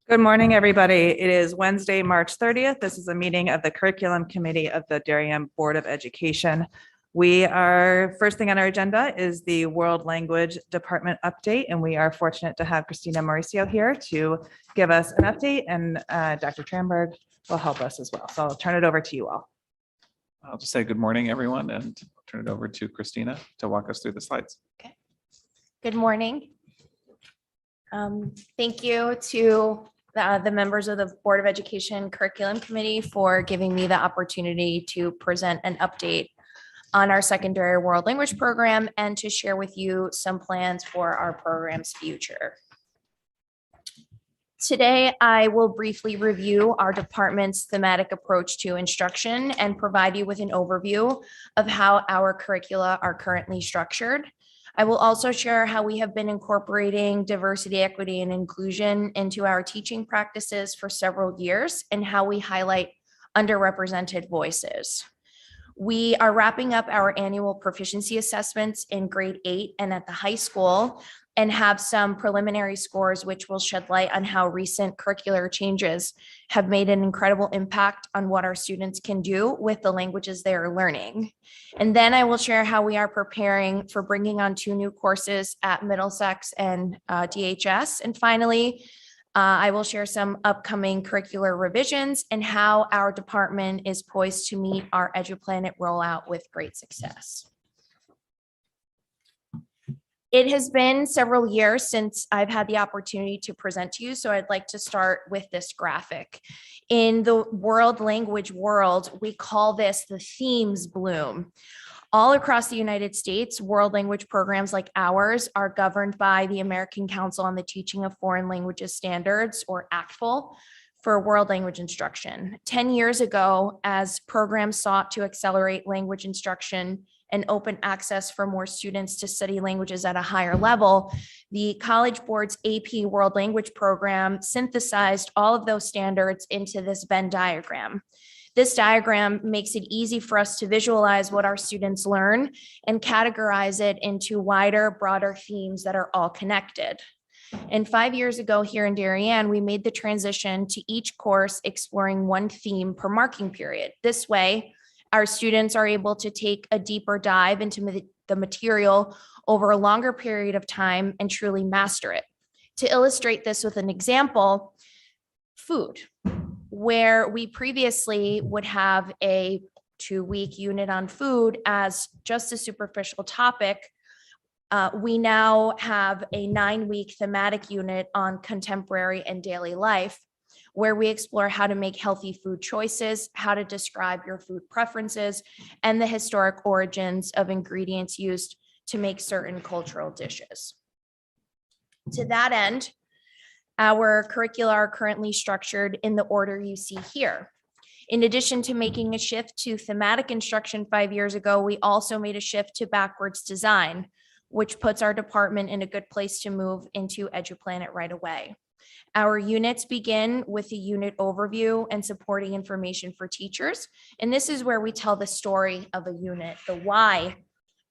Good morning, everybody. It is Wednesday, March 30th. This is a meeting of the Curriculum Committee of the Darien Board of Education. First thing on our agenda is the World Language Department update, and we are fortunate to have Christina Mauricio here to give us an update, and Dr. Tramberg will help us as well. So I'll turn it over to you all. I'll just say good morning, everyone, and turn it over to Christina to walk us through the slides. Okay. Good morning. Thank you to the members of the Board of Education Curriculum Committee for giving me the opportunity to present an update on our secondary world language program and to share with you some plans for our program's future. Today, I will briefly review our department's thematic approach to instruction and provide you with an overview of how our curricula are currently structured. I will also share how we have been incorporating diversity, equity, and inclusion into our teaching practices for several years and how we highlight underrepresented voices. We are wrapping up our annual proficiency assessments in grade 8 and at the high school and have some preliminary scores which will shed light on how recent curricular changes have made an incredible impact on what our students can do with the languages they are learning. And then I will share how we are preparing for bringing on 2 new courses at Middlesex and DHS. And finally, I will share some upcoming curricular revisions and how our department is poised to meet our EduPlanet rollout with great success. It has been several years since I've had the opportunity to present to you, so I'd like to start with this graphic. In the world language world, we call this the themes bloom. All across the United States, world language programs like ours are governed by the American Council on the Teaching of Foreign Languages Standards, or ACTFL, for world language instruction. 10 years ago, as programs sought to accelerate language instruction and open access for more students to study languages at a higher level, the College Board's AP World Language Program synthesized all of those standards into this Venn diagram. This diagram makes it easy for us to visualize what our students learn and categorize it into wider, broader themes that are all connected. And 5 years ago here in Darien, we made the transition to each course exploring one theme per marking period. This way, our students are able to take a deeper dive into the material over a longer period of time and truly master it. To illustrate this with an example, food, where we previously would have a 2-week unit on food as just a superficial topic, we now have a 9-week thematic unit on contemporary and daily life, where we explore how to make healthy food choices, how to describe your food preferences, and the historic origins of ingredients used to make certain cultural dishes. To that end, our curricula are currently structured in the order you see here. In addition to making a shift to thematic instruction 5 years ago, we also made a shift to backwards design, which puts our department in a good place to move into EduPlanet right away. Our units begin with a unit overview and supporting information for teachers. And this is where we tell the story of a unit, the why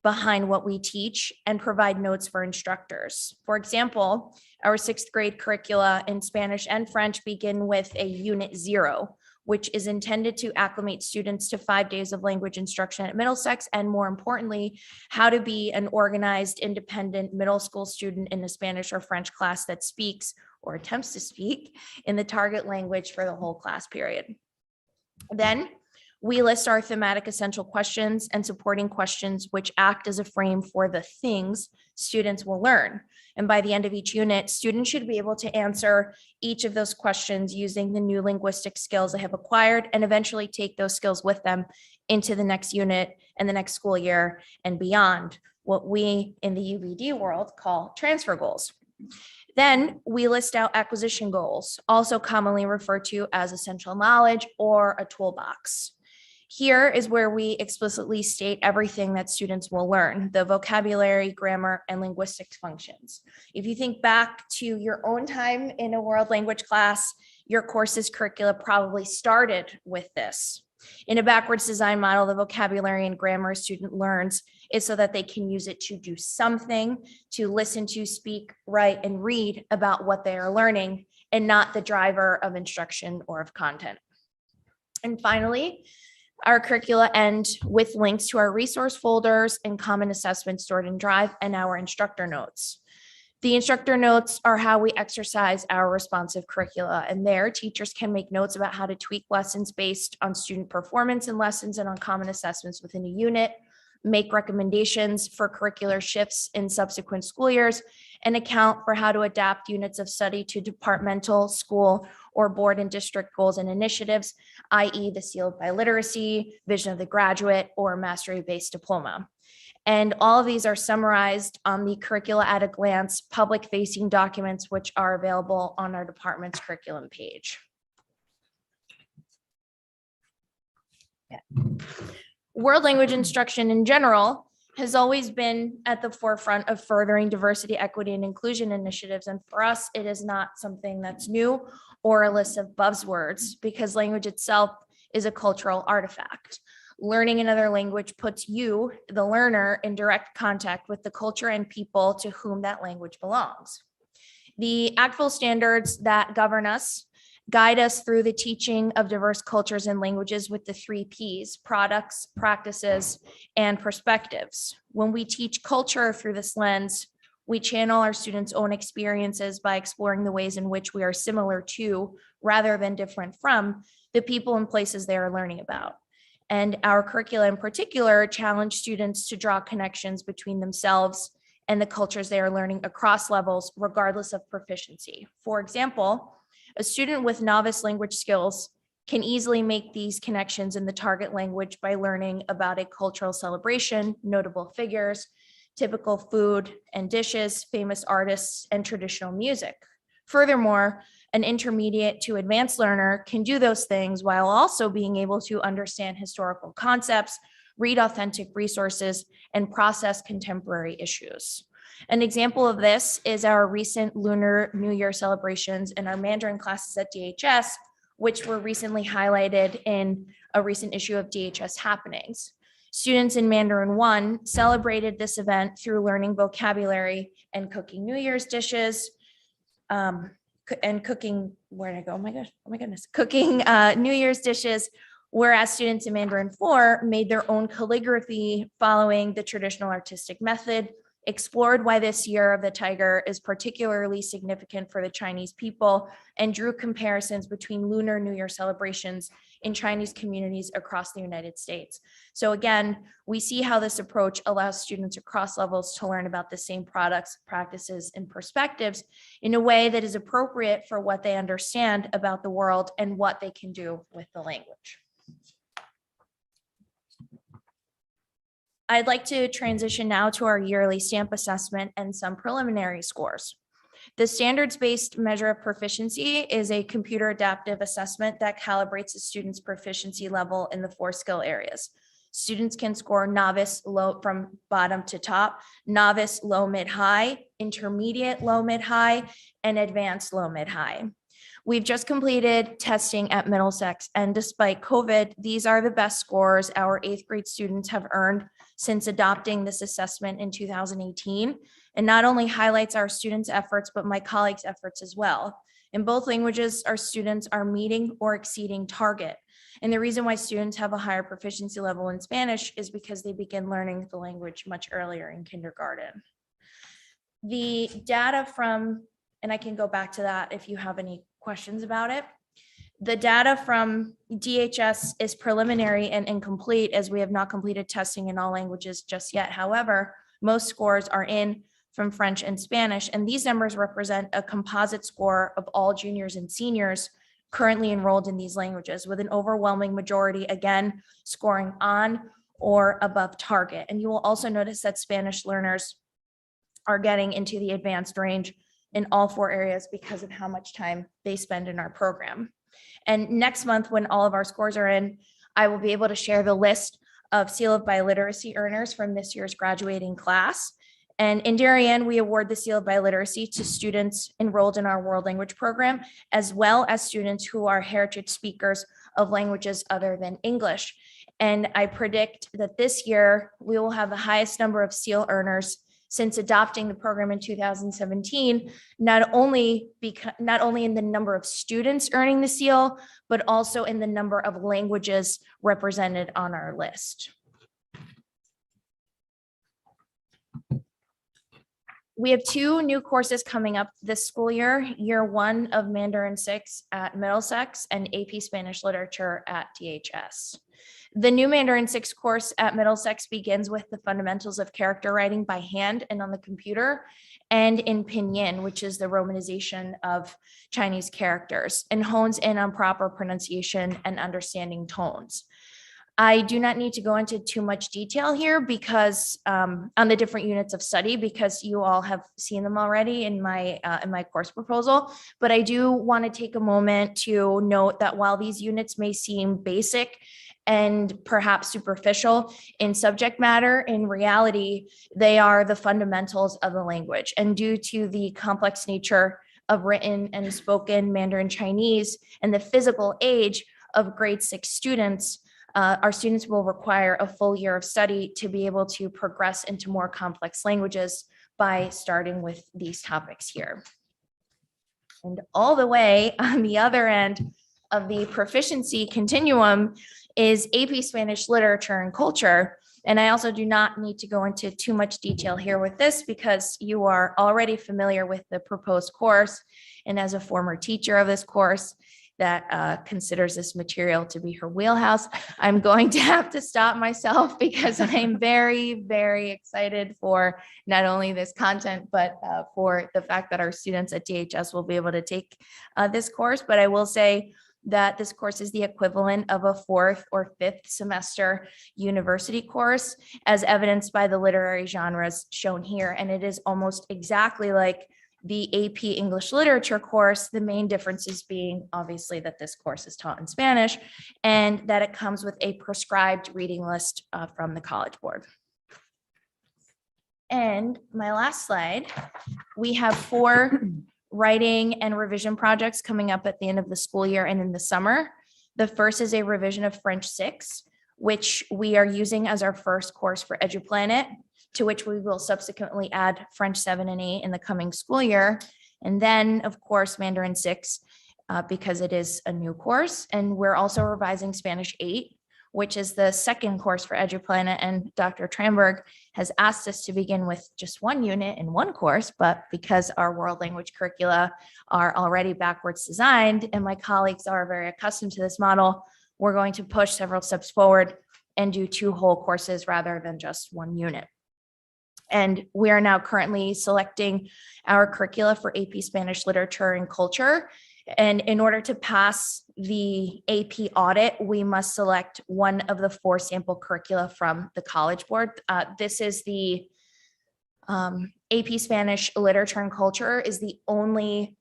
behind what we teach, and provide notes for instructors. For example, our 6th grade curricula in Spanish and French begin with a unit 0, which is intended to acclimate students to 5 days of language instruction at Middlesex, and more importantly, how to be an organized, independent middle school student in a Spanish or French class that speaks or attempts to speak in the target language for the whole class period. Then we list our thematic essential questions and supporting questions which act as a frame for the things students will learn. And by the end of each unit, students should be able to answer each of those questions using the new linguistic skills they have acquired and eventually take those skills with them into the next unit and the next school year and beyond, what we in the UBD world call transfer goals. Then we list out acquisition goals, also commonly referred to as essential knowledge or a toolbox. Here is where we explicitly state everything that students will learn: the vocabulary, grammar, and linguistics functions. If you think back to your own time in a world language class, your course's curricula probably started with this. In a backwards design model, the vocabulary and grammar a student learns is so that they can use it to do something, to listen to, speak, write, and read about what they are learning, and not the driver of instruction or of content. And finally, our curricula end with links to our resource folders and common assessments stored in Drive and our instructor notes. The instructor notes are how we exercise our responsive curricula, and there teachers can make notes about how to tweak lessons based on student performance in lessons and on common assessments within a unit, make recommendations for curricular shifts in subsequent school years, and account for how to adapt units of study to departmental, school, or board and district goals and initiatives, i.e. the Sealed by Literacy, Vision of the Graduate, or Mastery-Based Diploma. And all of these are summarized on the Curricula at a Glance public-facing documents, which are available on our department's curriculum page. World language instruction in general has always been at the forefront of furthering diversity, equity, and inclusion initiatives. And for us, it is not something that's new or a list of buzzwords, because language itself is a cultural artifact. Learning another language puts you, the learner, in direct contact with the culture and people to whom that language belongs. The ACTFL standards that govern us guide us through the teaching of diverse cultures and languages with the 3 Ps: products, practices, and perspectives. When we teach culture through this lens, we channel our students' own experiences by exploring the ways in which we are similar to, rather than different from, the people and places they are learning about. And our curricula in particular challenge students to draw connections between themselves and the cultures they are learning across levels, regardless of proficiency. For example, a student with novice language skills can easily make these connections in the target language by learning about a cultural celebration, notable figures, typical food and dishes, famous artists, and traditional music. Furthermore, an intermediate to advanced learner can do those things while also being able to understand historical concepts, read authentic resources, and process contemporary issues. An example of this is our recent Lunar New Year celebrations in our Mandarin classes at DHS, which were recently highlighted in a recent issue of DHS Happenings. Students in Mandarin 1 celebrated this event through learning vocabulary and cooking New Year's dishes, and cooking, where did I go? Oh my goodness, cooking New Year's dishes, whereas students in Mandarin 4 made their own calligraphy following the traditional artistic method, explored why this year of the tiger is particularly significant for the Chinese people, and drew comparisons between Lunar New Year celebrations in Chinese communities across the United States. So again, we see how this approach allows students across levels to learn about the same products, practices, and perspectives in a way that is appropriate for what they understand about the world and what they can do with the language. I'd like to transition now to our yearly stamp assessment and some preliminary scores. The standards-based measure of proficiency is a computer adaptive assessment that calibrates a student's proficiency level in the 4 skill areas. Students can score novice, low from bottom to top, novice, low, mid, high, intermediate, low, mid, high, and advanced, low, mid, high. We've just completed testing at Middlesex, and despite COVID, these are the best scores our 8th grade students have earned since adopting this assessment in 2018, and not only highlights our students' efforts, but my colleagues' efforts as well. In both languages, our students are meeting or exceeding target. And the reason why students have a higher proficiency level in Spanish is because they begin learning the language much earlier in kindergarten. The data from, and I can go back to that if you have any questions about it. The data from DHS is preliminary and incomplete, as we have not completed testing in all languages just yet. However, most scores are in from French and Spanish, and these numbers represent a composite score of all juniors and seniors currently enrolled in these languages, with an overwhelming majority, again, scoring on or above target. And you will also notice that Spanish learners are getting into the advanced range in all 4 areas because of how much time they spend in our program. And next month, when all of our scores are in, I will be able to share the list of Seal of Biliteracy earners from this year's graduating class. And in Darien, we award the Seal of Biliteracy to students enrolled in our world language program, as well as students who are heritage speakers of languages other than English. And I predict that this year we will have the highest number of SEAL earners since adopting the program in 2017, not only in the number of students earning the SEAL, but also in the number of languages represented on our list. We have 2 new courses coming up this school year 1 of Mandarin 6 at Middlesex and AP Spanish Literature at DHS. The new Mandarin 6 course at Middlesex begins with the fundamentals of character writing by hand and on the computer and in pinyin, which is the romanization of Chinese characters, and hones in on proper pronunciation and understanding tones. I do not need to go into too much detail here because on the different units of study, because you all have seen them already in my course proposal. But I do want to take a moment to note that while these units may seem basic and perhaps superficial in subject matter, in reality, they are the fundamentals of the language. And due to the complex nature of written and spoken Mandarin Chinese and the physical age of grade 6 students, our students will require a full year of study to be able to progress into more complex languages by starting with these topics here. And all the way on the other end of the proficiency continuum is AP Spanish Literature and Culture. And I also do not need to go into too much detail here with this because you are already familiar with the proposed course. And as a former teacher of this course, that considers this material to be her wheelhouse, I'm going to have to stop myself because I'm very, very excited for not only this content, but for the fact that our students at DHS will be able to take this course. But I will say that this course is the equivalent of a 4th or 5th semester university course, as evidenced by the literary genres shown here. And it is almost exactly like the AP English Literature course, the main differences being obviously that this course is taught in Spanish and that it comes with a prescribed reading list from the College Board. And my last slide, we have 4 writing and revision projects coming up at the end of the school year and in the summer. The first is a revision of French 6, which we are using as our first course for EduPlanet, to which we will subsequently add French 7 and 8 in the coming school year. And then, of course, Mandarin 6, because it is a new course. And we're also revising Spanish 8, which is the second course for EduPlanet. And Dr. Tramberg has asked us to begin with just 1 unit in 1 course, but because our world language curricula are already backwards designed and my colleagues are very accustomed to this model, we're going to push several steps forward and do 2 whole courses rather than just 1 unit. And we are now currently selecting our curricula for AP Spanish Literature and Culture. And in order to pass the AP audit, we must select one of the 4 sample curricula from the College Board. This is the AP Spanish Literature and Culture is the only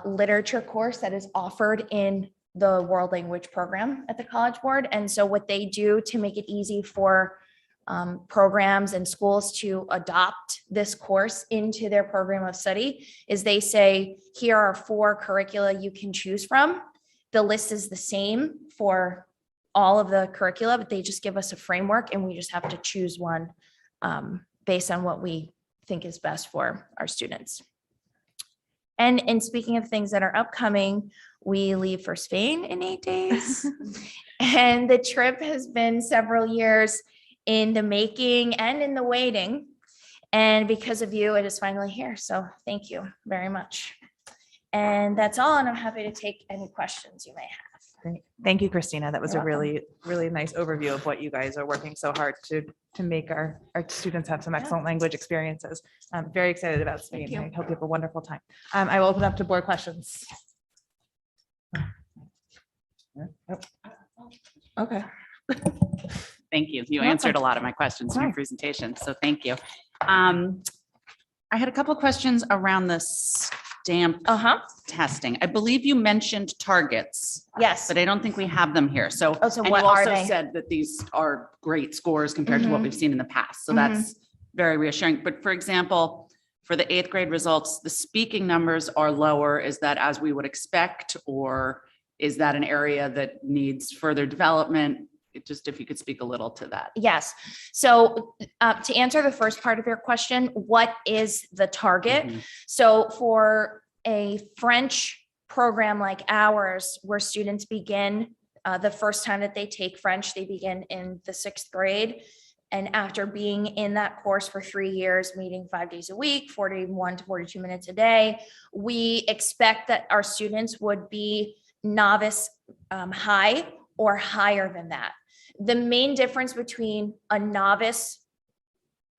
literature course that is offered in the world language program at the College Board. And so what they do to make it easy for programs and schools to adopt this course into their program of study is they say, here are 4 curricula you can choose from. The list is the same for all of the curricula, but they just give us a framework and we just have to choose one based on what we think is best for our students. And speaking of things that are upcoming, we leave for Spain in 8 days. And the trip has been several years in the making and in the waiting. And because of you, it is finally here. So thank you very much. And that's all. And I'm happy to take any questions you may have. Great. Thank you, Christina. That was You're a really, really nice overview of what you guys are working so hard to make our students have some excellent language experiences. I'm very excited about Spain. you. I hope you have a wonderful time. I will open up to board questions. Okay. Thank you. You Welcome. answered a lot of my questions in your Hi. presentation, so thank you. I had a couple questions around the stamp testing. I believe you mentioned targets, Yes. but I don't think we have them here. So, Oh, so and what you are also they? said that these are great scores compared to what Mhm. we've seen in the past. So Mhm. that's very reassuring. But for example, for the 8th grade results, the speaking numbers are lower. Is that as we would expect, or is that an area that needs further development? just if you could speak a little to that. Yes. So to answer the first part of your question, what is the target? Mhm. So for a French program like ours, where students begin the first time that they take French, they begin in the 6th grade. And after being in that course for 3 years, meeting 5 days a week, 41 to 42 minutes a day, we expect that our students would be novice high or higher than that. The main difference between a novice,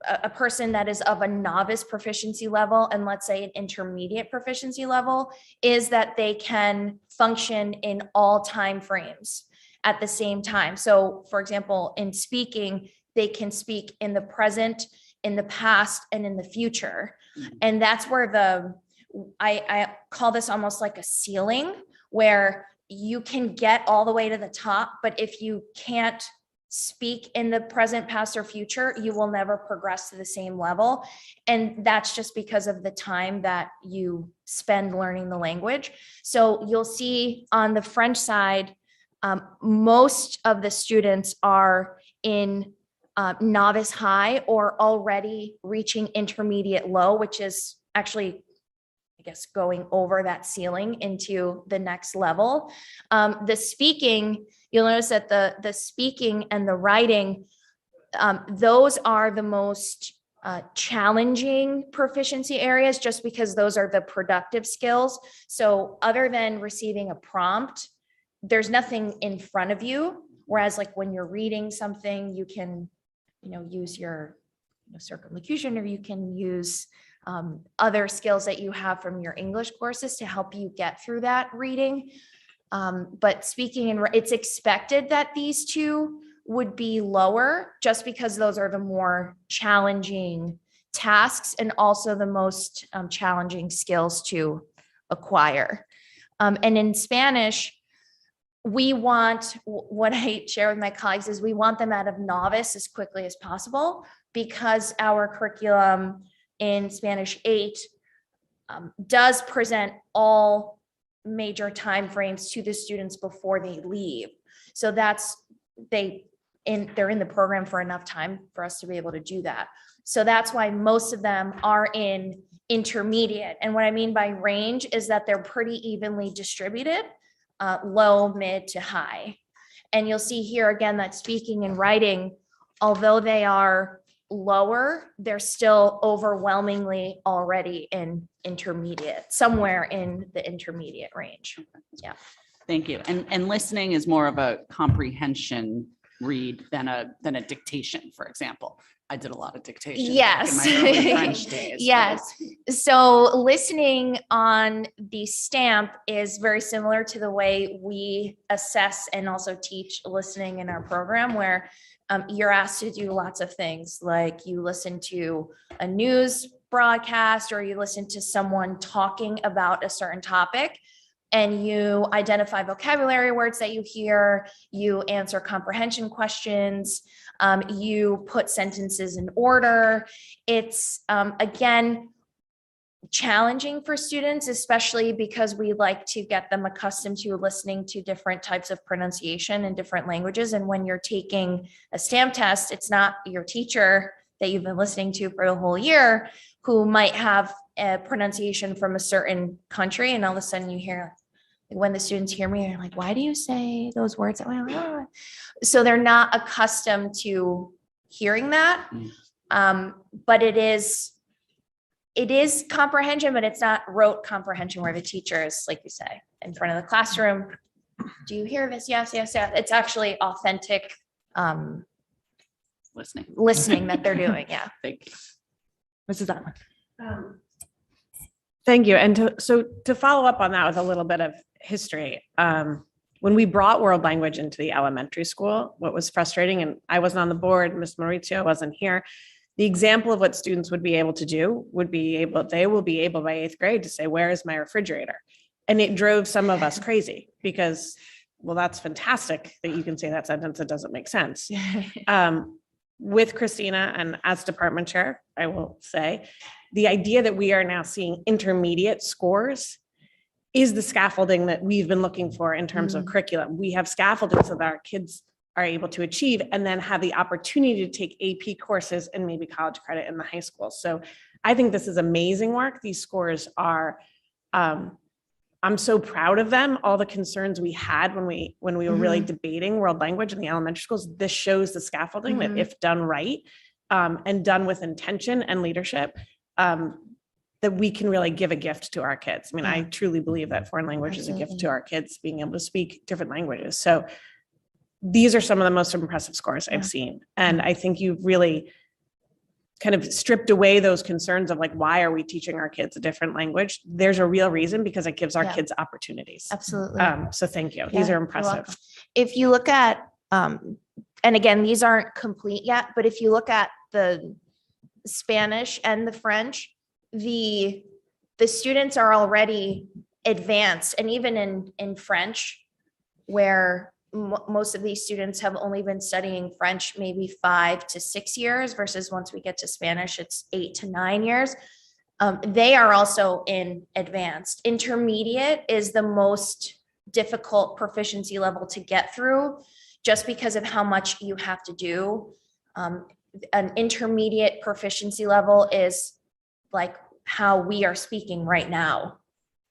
a person that is of a novice proficiency level, and let's say an intermediate proficiency level, is that they can function in all time frames at the same time. So for example, in speaking, they can speak in the present, in the past, and in the future. And that's where I call this almost like a ceiling, where you can get all the way to the top, but if you can't speak in the present, past, or future, you will never progress to the same level. And that's just because of the time that you spend learning the language. So you'll see on the French side, most of the students are in novice high or already reaching intermediate low, which is actually, I guess, going over that ceiling into the next level. The speaking, you'll notice that the speaking and the writing, those are the most challenging proficiency areas, just because those are the productive skills. So other than receiving a prompt, there's nothing in front of you. Whereas like when you're reading something, you can, use your circumlocution, or you can use other skills that you have from your English courses to help you get through that reading. But speaking and it's expected that these two would be lower, just because those are the more challenging tasks and also the most challenging skills to acquire. And in Spanish, we want, what I share with my colleagues is we want them out of novice as quickly as possible, because our curriculum in Spanish 8 does present all major timeframes to the students before they leave. So they're in the program for enough time for us to be able to do that. So that's why most of them are in intermediate. And what I mean by range is that they're pretty evenly distributed, low, mid to high. And you'll see here again that speaking and writing, although they are lower, they're still overwhelmingly already in intermediate, somewhere in the intermediate range. Yeah. Thank you. And listening is more of a comprehension read than a dictation, for example. I did a lot of dictation. Yes. Back in my early French days. Yes. So listening on the stamp is very similar to the way we assess and also teach listening in our program, where you're asked to do lots of things, like you listen to a news broadcast, or you listen to someone talking about a certain topic, and you identify vocabulary words that you hear, you answer comprehension questions, you put sentences in order. It's, again, challenging for students, especially because we like to get them accustomed to listening to different types of pronunciation in different languages. And when you're taking a stamp test, it's not your teacher that you've been listening to for the whole year who might have a pronunciation from a certain country. And all of a sudden you hear, when the students hear me, they're like, why do you say those words that way? So they're not accustomed to hearing that. But it is comprehension, but it's not rote comprehension where the teacher is, like you say, in front of the classroom. Do you hear this? Yes, yes, yes. It's actually authentic listening that they're doing. Yeah. Thank you. Mrs. Atwood. Thank you. And to follow up on that with a little bit of history, when we brought world language into the elementary school, what was frustrating, and I wasn't on the board, Ms. Maurizio wasn't here, the example of what students would be able to do they will be able by 8th grade to say, where is my refrigerator? And it drove some of us crazy because, well, that's fantastic that you can say that sentence. It doesn't make sense. With Christina and as department chair, I will say, the idea that we are now seeing intermediate scores is the scaffolding that we've been looking for in terms of curriculum. We have scaffolding so that our kids are able to achieve, and then have the opportunity to take AP courses and maybe college credit in the high school. So I think this is amazing work. These scores are, I'm so proud of them. All the concerns we had when we were really debating world language in the elementary schools, this shows the scaffolding that if done right, and done with intention and leadership, that we can really give a gift to our kids. I mean, I truly believe that foreign language is a gift to our kids, being able to speak different languages. So these are some of the most impressive scores I've seen. And I think you've really kind of stripped away those concerns of like, why are we teaching our kids a different language? There's a real reason, because it gives our kids opportunities. Absolutely. So thank you. Yeah, These are you're impressive. welcome. If you look at, and again, these aren't complete yet, but if you look at the Spanish and the French, the students are already advanced. And even in French, where most of these students have only been studying French maybe 5 to 6 years, versus once we get to Spanish, it's 8 to 9 years. They are also in advanced. Intermediate is the most difficult proficiency level to get through, just because of how much you have to do. An intermediate proficiency level is like how we are speaking right now,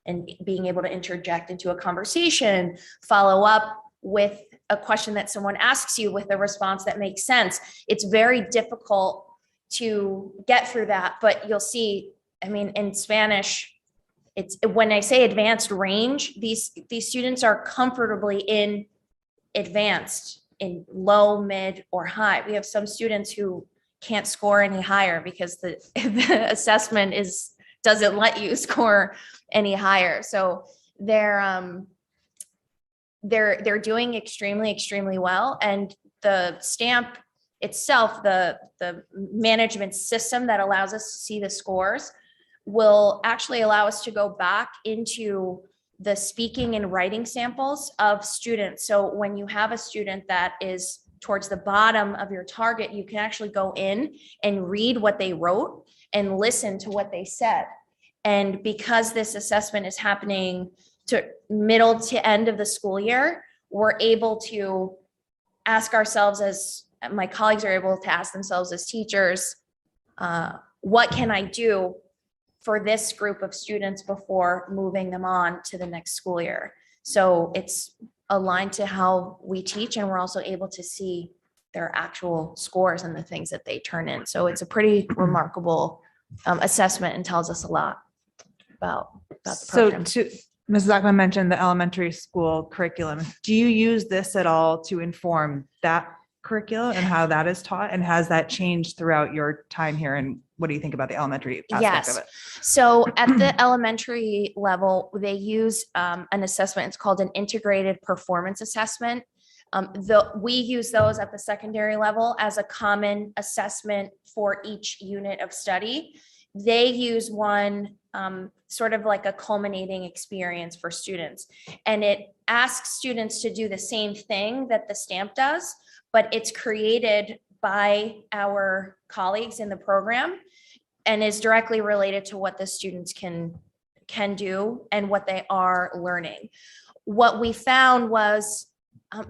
and being able to interject into a conversation, follow up with a question that someone asks you with a response that makes sense. It's very difficult to get through that, but you'll see, I mean, in Spanish, it's, when I say advanced range, these students are comfortably in advanced, in low, mid, or high. We have some students who can't score any higher because the assessment doesn't let you score any higher. So they're doing extremely well. And the stamp itself, the management system that allows us to see the scores, will actually allow us to go back into the speaking and writing samples of students. So when you have a student that is towards the bottom of your target, you can actually go in and read what they wrote and listen to what they said. And because this assessment is happening to middle to end of the school year, we're able to ask ourselves, as my colleagues are able to ask themselves as teachers, what can I do for this group of students before moving them on to the next school year? So it's aligned to how we teach, and we're also able to see their actual scores and the things that they turn in. So it's a pretty remarkable assessment, and tells us a lot about the program. So Mrs. Ackman mentioned the elementary school curriculum. Do you use this at all to inform that curriculum and how that is taught? And has that changed throughout your time here? And what do you think about the elementary aspect of it? So at the elementary level, they use an assessment. It's called an integrated performance assessment. We use those at the secondary level as a common assessment for each unit of study. They use one sort of like a culminating experience for students. And it asks students to do the same thing that the stamp does, but it's created by our colleagues in the program and is directly related to what the students can do and what they are learning. What we found was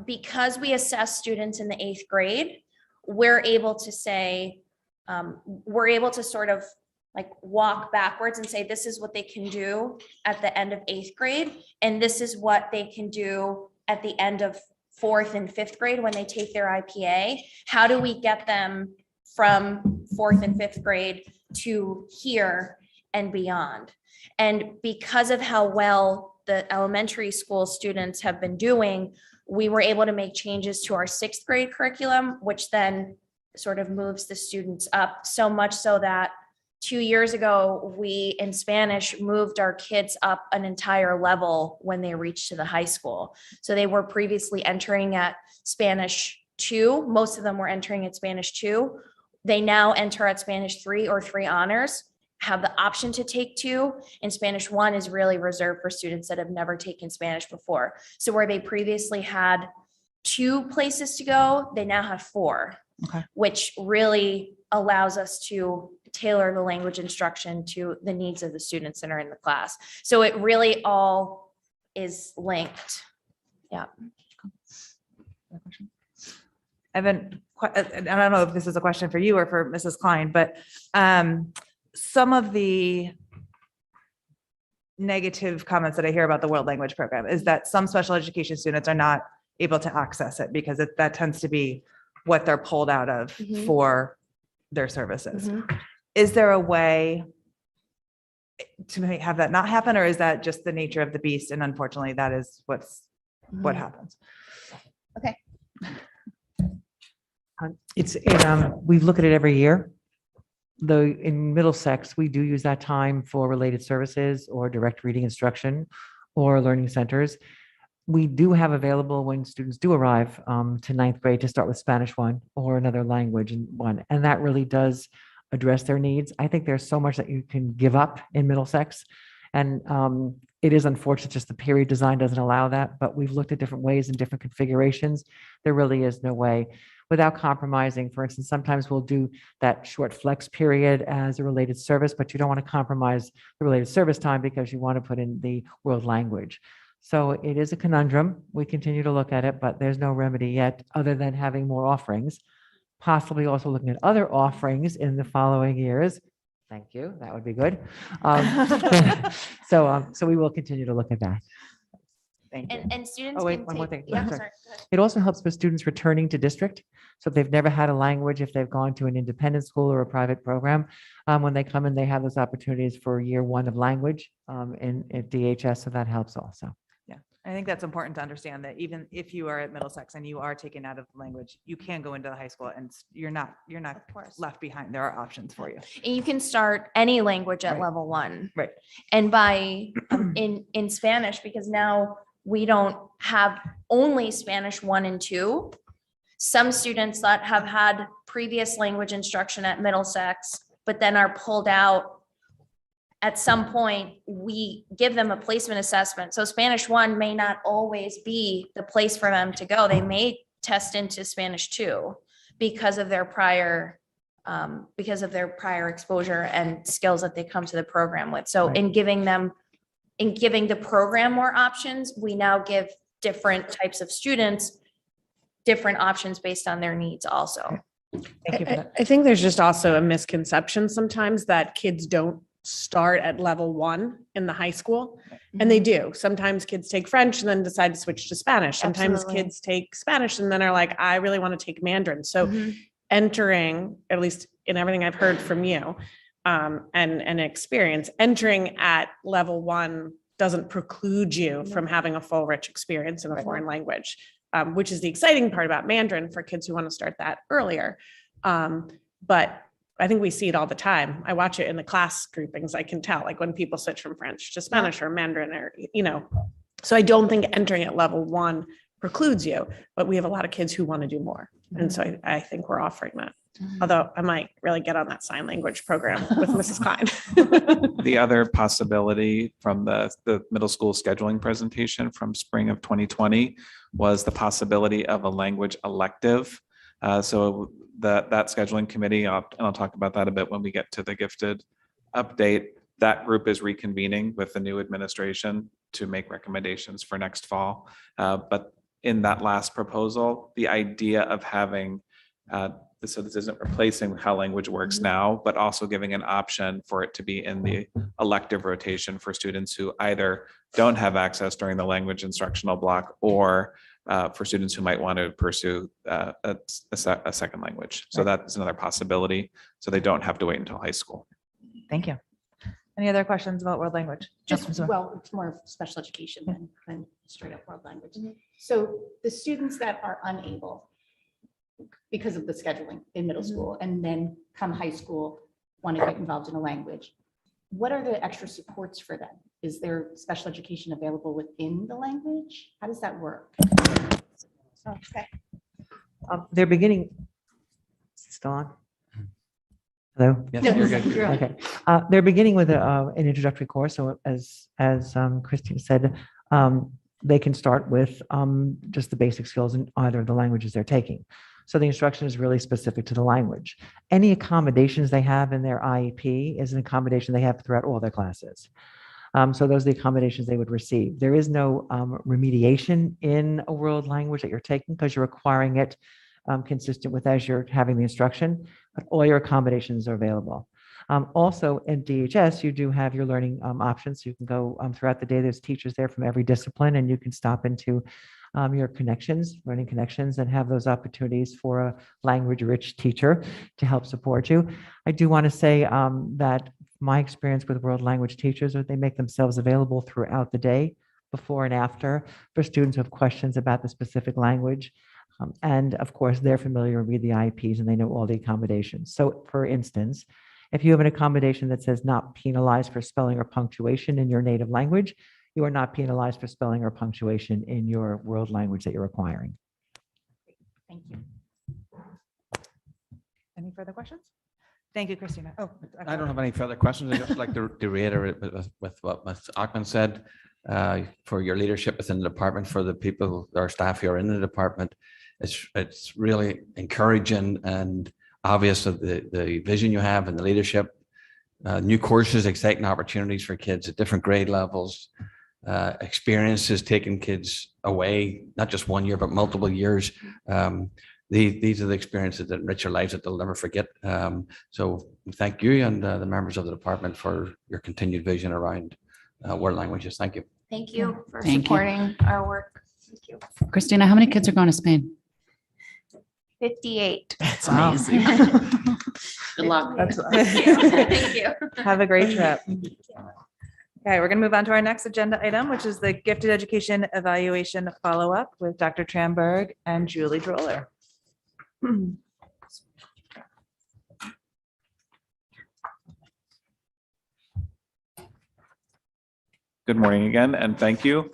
because we assess students in the 8th grade, we're able to say, we're able to sort of like walk backwards and say, this is what they can do at the end of 8th grade. And this is what they can do at the end of 4th and 5th grade when they take their IPA. How do we get them from 4th and 5th grade to here and beyond? And because of how well the elementary school students have been doing, we were able to make changes to our 6th grade curriculum, which then sort of moves the students up, so much so that 2 years ago, we in Spanish moved our kids up an entire level when they reached to the high school. So they were previously entering at Spanish 2. Most of them were entering at Spanish 2. They now enter at Spanish 3 or 3 honors, have the option to take 2, and Spanish 1 is really reserved for students that have never taken Spanish before. So where they previously had 2 places to go, they now have 4, which really allows us to tailor the language instruction to the needs of the students that are in the class. So it really all is linked. Yeah. I haven't, and I don't know if this is a question for you or for Mrs. Klein, but some of the negative comments that I hear about the world language program is that some special education students are not able to access it because that tends to be what they're pulled out of Mhm. for their services. Mhm. Is there a way to have that not happen, or is that just the nature of the beast? And unfortunately, that is what Mhm. happens. We look at it every year. Though in Middlesex, we do use that time for related services or direct reading instruction or learning centers. We do have available when students do arrive to ninth grade to start with Spanish 1 or another language in 1. And that really does address their needs. I think there's so much that you can give up in Middlesex. And it is unfortunate, just the period design doesn't allow that, but we've looked at different ways and different configurations. There really is no way without compromising. For instance, sometimes we'll do that short flex period as a related service, but you don't want to compromise the related service time because you want to put in the world language. So it is a conundrum. We continue to look at it, but there's no remedy yet other than having more offerings, possibly also looking at other offerings in the following years. Thank you. That would be good. So we will continue to look at that. Thank you. And students. Oh, wait, can one more take- thing. Yeah, I'm sorry. sorry. Go ahead. It also helps with students returning to district. So if they've never had a language, if they've gone to an independent school or a private program, when they come in, they have those opportunities for year 1 of language at DHS. So that helps also. I think that's important to understand that even if you are at Middlesex and you are taken out of the language, you can go into the high school and you're not Of course. left behind. There are options for you. And you can start any language at Right. level 1. Right. And by in Spanish, because now we don't have only Spanish 1 and 2. Some students that have had previous language instruction at Middlesex, but then are pulled out. At some point, we give them a placement assessment. So Spanish 1 may not always be the place for them to go. They may test into Spanish 2 because of their prior exposure and skills that they come to the program with. So Right. in giving the program more options, we now give different types of students different options based on their needs also. Thank you for that. I think there's just also a misconception sometimes that kids don't start at level 1 in the high school. And they do. Sometimes kids take French and then decide to switch to Spanish. Sometimes Absolutely. kids take Spanish and then are like, I really want to take Mandarin. So Mhm. entering, at least in everything I've heard from you, and experience, entering at level 1 doesn't preclude you from having a full, rich experience in a foreign language, which is the exciting part about Mandarin for kids who want to start that earlier. But I think we see it all the time. I watch it in the class groupings. I can tell, like when people switch from French to Spanish or Mandarin or, so I don't think entering at level 1 precludes you, but we have a lot of kids who want to do more. And so I think we're offering that. Although I might really get on that sign language program with Mrs. Klein. The other possibility from the middle school scheduling presentation from spring of 2020 was the possibility of a language elective. So that scheduling committee, and I'll talk about that a bit when we get to the gifted update. That group is reconvening with the new administration to make recommendations for next fall. But in that last proposal, the idea of having so this isn't replacing how language works now, but also giving an option for it to be in the elective rotation for students who either don't have access during the language instructional block or for students who might want to pursue a second language. So that's another possibility. So they don't have to wait until high school. Thank you. Any other questions about world language? Just, well, it's more of special education than straight up world language. So the students that are unable because of the scheduling in middle school and then come high school, want to get involved in a language, what are the extra supports for them? Is there special education available within the language? How does that work? Okay. They're beginning. Still on? Hello? Yes, you're good. Okay. They're beginning with an introductory course. So as Christine said, they can start with just the basic skills in either of the languages they're taking. So the instruction is really specific to the language. Any accommodations they have in their IEP is an accommodation they have throughout all their classes. So those are the accommodations they would receive. There is no remediation in a world language that you're taking because you're acquiring it consistent with as you're having the instruction, but all your accommodations are available. Also in DHS, you do have your learning options. You can go throughout the day. There's teachers there from every discipline, and you can stop into your connections, learning connections, and have those opportunities for a language-rich teacher to help support you. I do want to say that my experience with world language teachers is they make themselves available throughout the day, before and after, for students who have questions about the specific language. And of course, they're familiar and read the IEPs and they know all the accommodations. So for instance, if you have an accommodation that says not penalized for spelling or punctuation in your native language, you are not penalized for spelling or punctuation in your world language that you're acquiring. Thank you. Any further questions? Thank you, Christina. Oh, I don't have any further questions. I'd just like to reiterate with what Ms. Ackman said, for your leadership within the department, for the people, our staff who are in the department. It's really encouraging and obvious of the vision you have and the leadership. New courses, exciting opportunities for kids at different grade levels, experiences taking kids away, not just 1 year, but multiple years. These are the experiences that enrich their lives that they'll never forget. So thank you and the members of the department for your continued vision around world languages. Thank you. Thank you for Thank you. supporting our work. Thank you. Christina, how many kids are going to Spain? 58. That's Wow. amazing. Good luck. Thank you. Have a great trip. Okay, we're going to move on to our next agenda item, which is the gifted education evaluation follow-up with Dr. Tramberg and Julie Droller. Good morning again, and thank you.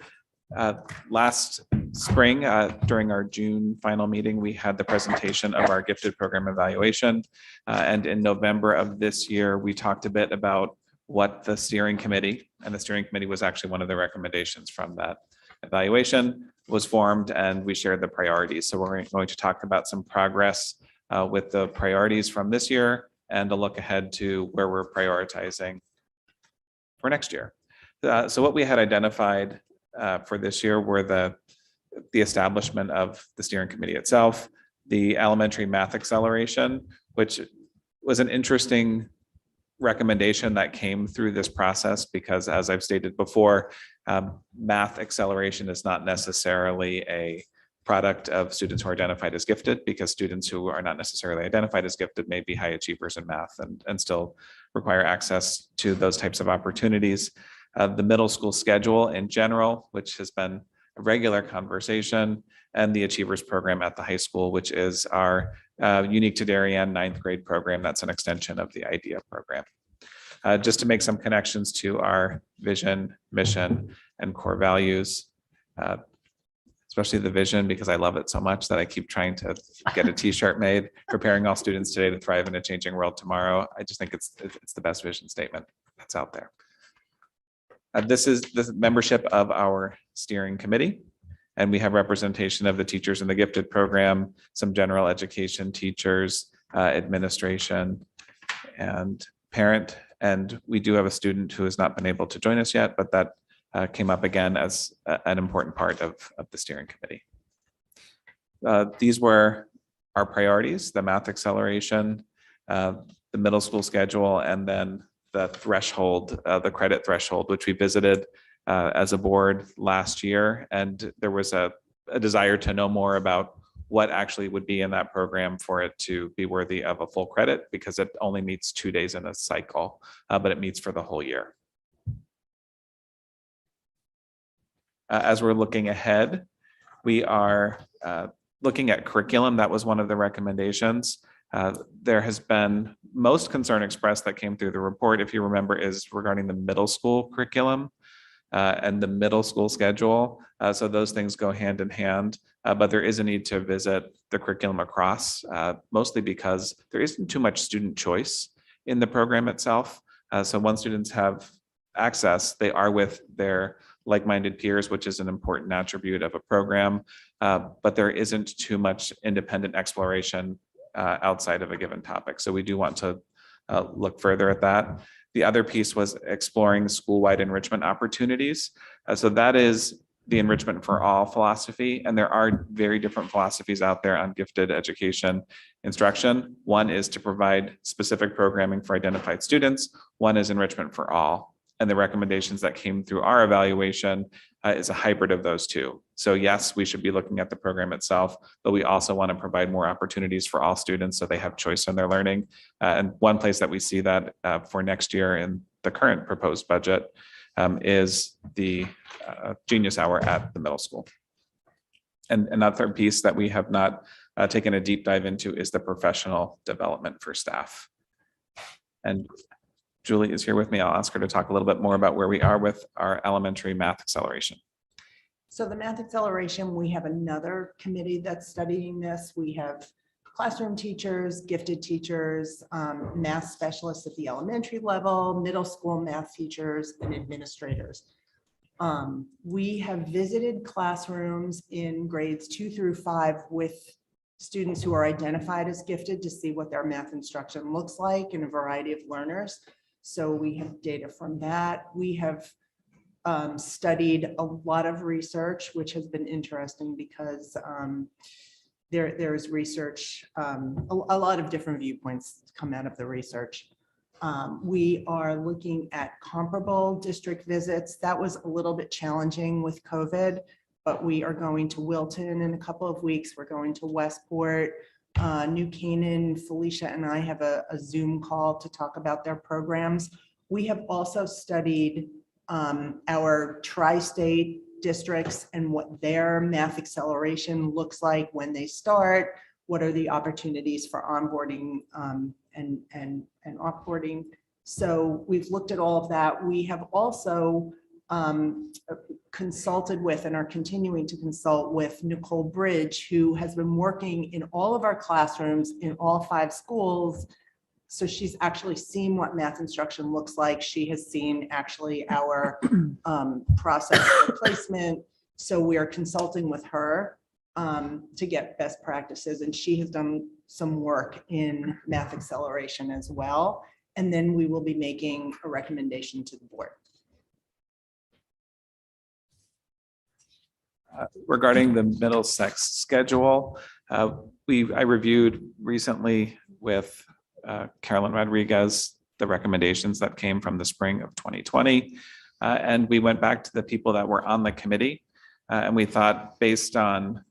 Last spring, during our June final meeting, we had the presentation of our gifted program evaluation. And in November of this year, we talked a bit about what the steering committee, and the steering committee was actually one of the recommendations from that evaluation, was formed, and we shared the priorities. So we're going to talk about some progress with the priorities from this year and a look ahead to where we're prioritizing for next year. So what we had identified for this year were the establishment of the steering committee itself, the elementary math acceleration, which was an interesting recommendation that came through this process because, as I've stated before, math acceleration is not necessarily a product of students who are identified as gifted, because students who are not necessarily identified as gifted may be high achievers in math and still require access to those types of opportunities. The middle school schedule in general, which has been a regular conversation, and the Achievers program at the high school, which is our unique to Darien 9th grade program. That's an extension of the IDEA program. Just to make some connections to our vision, mission, and core values, especially the vision, because I love it so much that I keep trying to get a t-shirt made, preparing all students today to thrive in a changing world tomorrow. I just think it's the best vision statement that's out there. This is the membership of our steering committee, and we have representation of the teachers in the gifted program, some general education teachers, administration, and parent. And we do have a student who has not been able to join us yet, but that came up again as an important part of the steering committee. These were our priorities: the math acceleration, the middle school schedule, and then the threshold, the credit threshold, which we visited as a board last year. And there was a desire to know more about what actually would be in that program for it to be worthy of a full credit, because it only meets 2 days in a cycle, but it meets for the whole year. As we're looking ahead, we are looking at curriculum. That was one of the recommendations. There has been most concern expressed that came through the report, if you remember, is regarding the middle school curriculum and the middle school schedule. So those things go hand in hand, but there is a need to visit the curriculum across, mostly because there isn't too much student choice in the program itself. So once students have access, they are with their like-minded peers, which is an important attribute of a program, but there isn't too much independent exploration outside of a given topic. So we do want to look further at that. The other piece was exploring school-wide enrichment opportunities. So that is the enrichment for all philosophy, and there are very different philosophies out there on gifted education instruction. One is to provide specific programming for identified students. One is enrichment for all. And the recommendations that came through our evaluation is a hybrid of those two. So yes, we should be looking at the program itself, but we also want to provide more opportunities for all students so they have choice in their learning. And one place that we see that for next year in the current proposed budget is the Genius Hour at the middle school. And another piece that we have not taken a deep dive into is the professional development for staff. And Julie is here with me. I'll ask her to talk a little bit more about where we are with our elementary math acceleration. So the math acceleration, we have another committee that's studying this. We have classroom teachers, gifted teachers, math specialists at the elementary level, middle school math teachers, and administrators. We have visited classrooms in grades 2 through 5 with students who are identified as gifted to see what their math instruction looks like in a variety of learners. So we have data from that. We have studied a lot of research, which has been interesting because there's research, a lot of different viewpoints come out of the research. We are looking at comparable district visits. That was a little bit challenging with COVID, but we are going to Wilton in a couple of weeks. We're going to Westport, New Canaan. Felicia and I have a Zoom call to talk about their programs. We have also studied our tri-state districts and what their math acceleration looks like when they start. What are the opportunities for onboarding and offboarding? So we've looked at all of that. We have also consulted with and are continuing to consult with Nicole Bridge, who has been working in all of our classrooms in all 5 schools. So she's actually seen what math instruction looks like. She has seen actually our process for placement. So we are consulting with her to get best practices. And she has done some work in math acceleration as well. And then we will be making a recommendation to the board. Regarding the Middlesex schedule, I reviewed recently with Carolyn Rodriguez the recommendations that came from the spring of 2020. And we went back to the people that were on the committee. And we thought, based on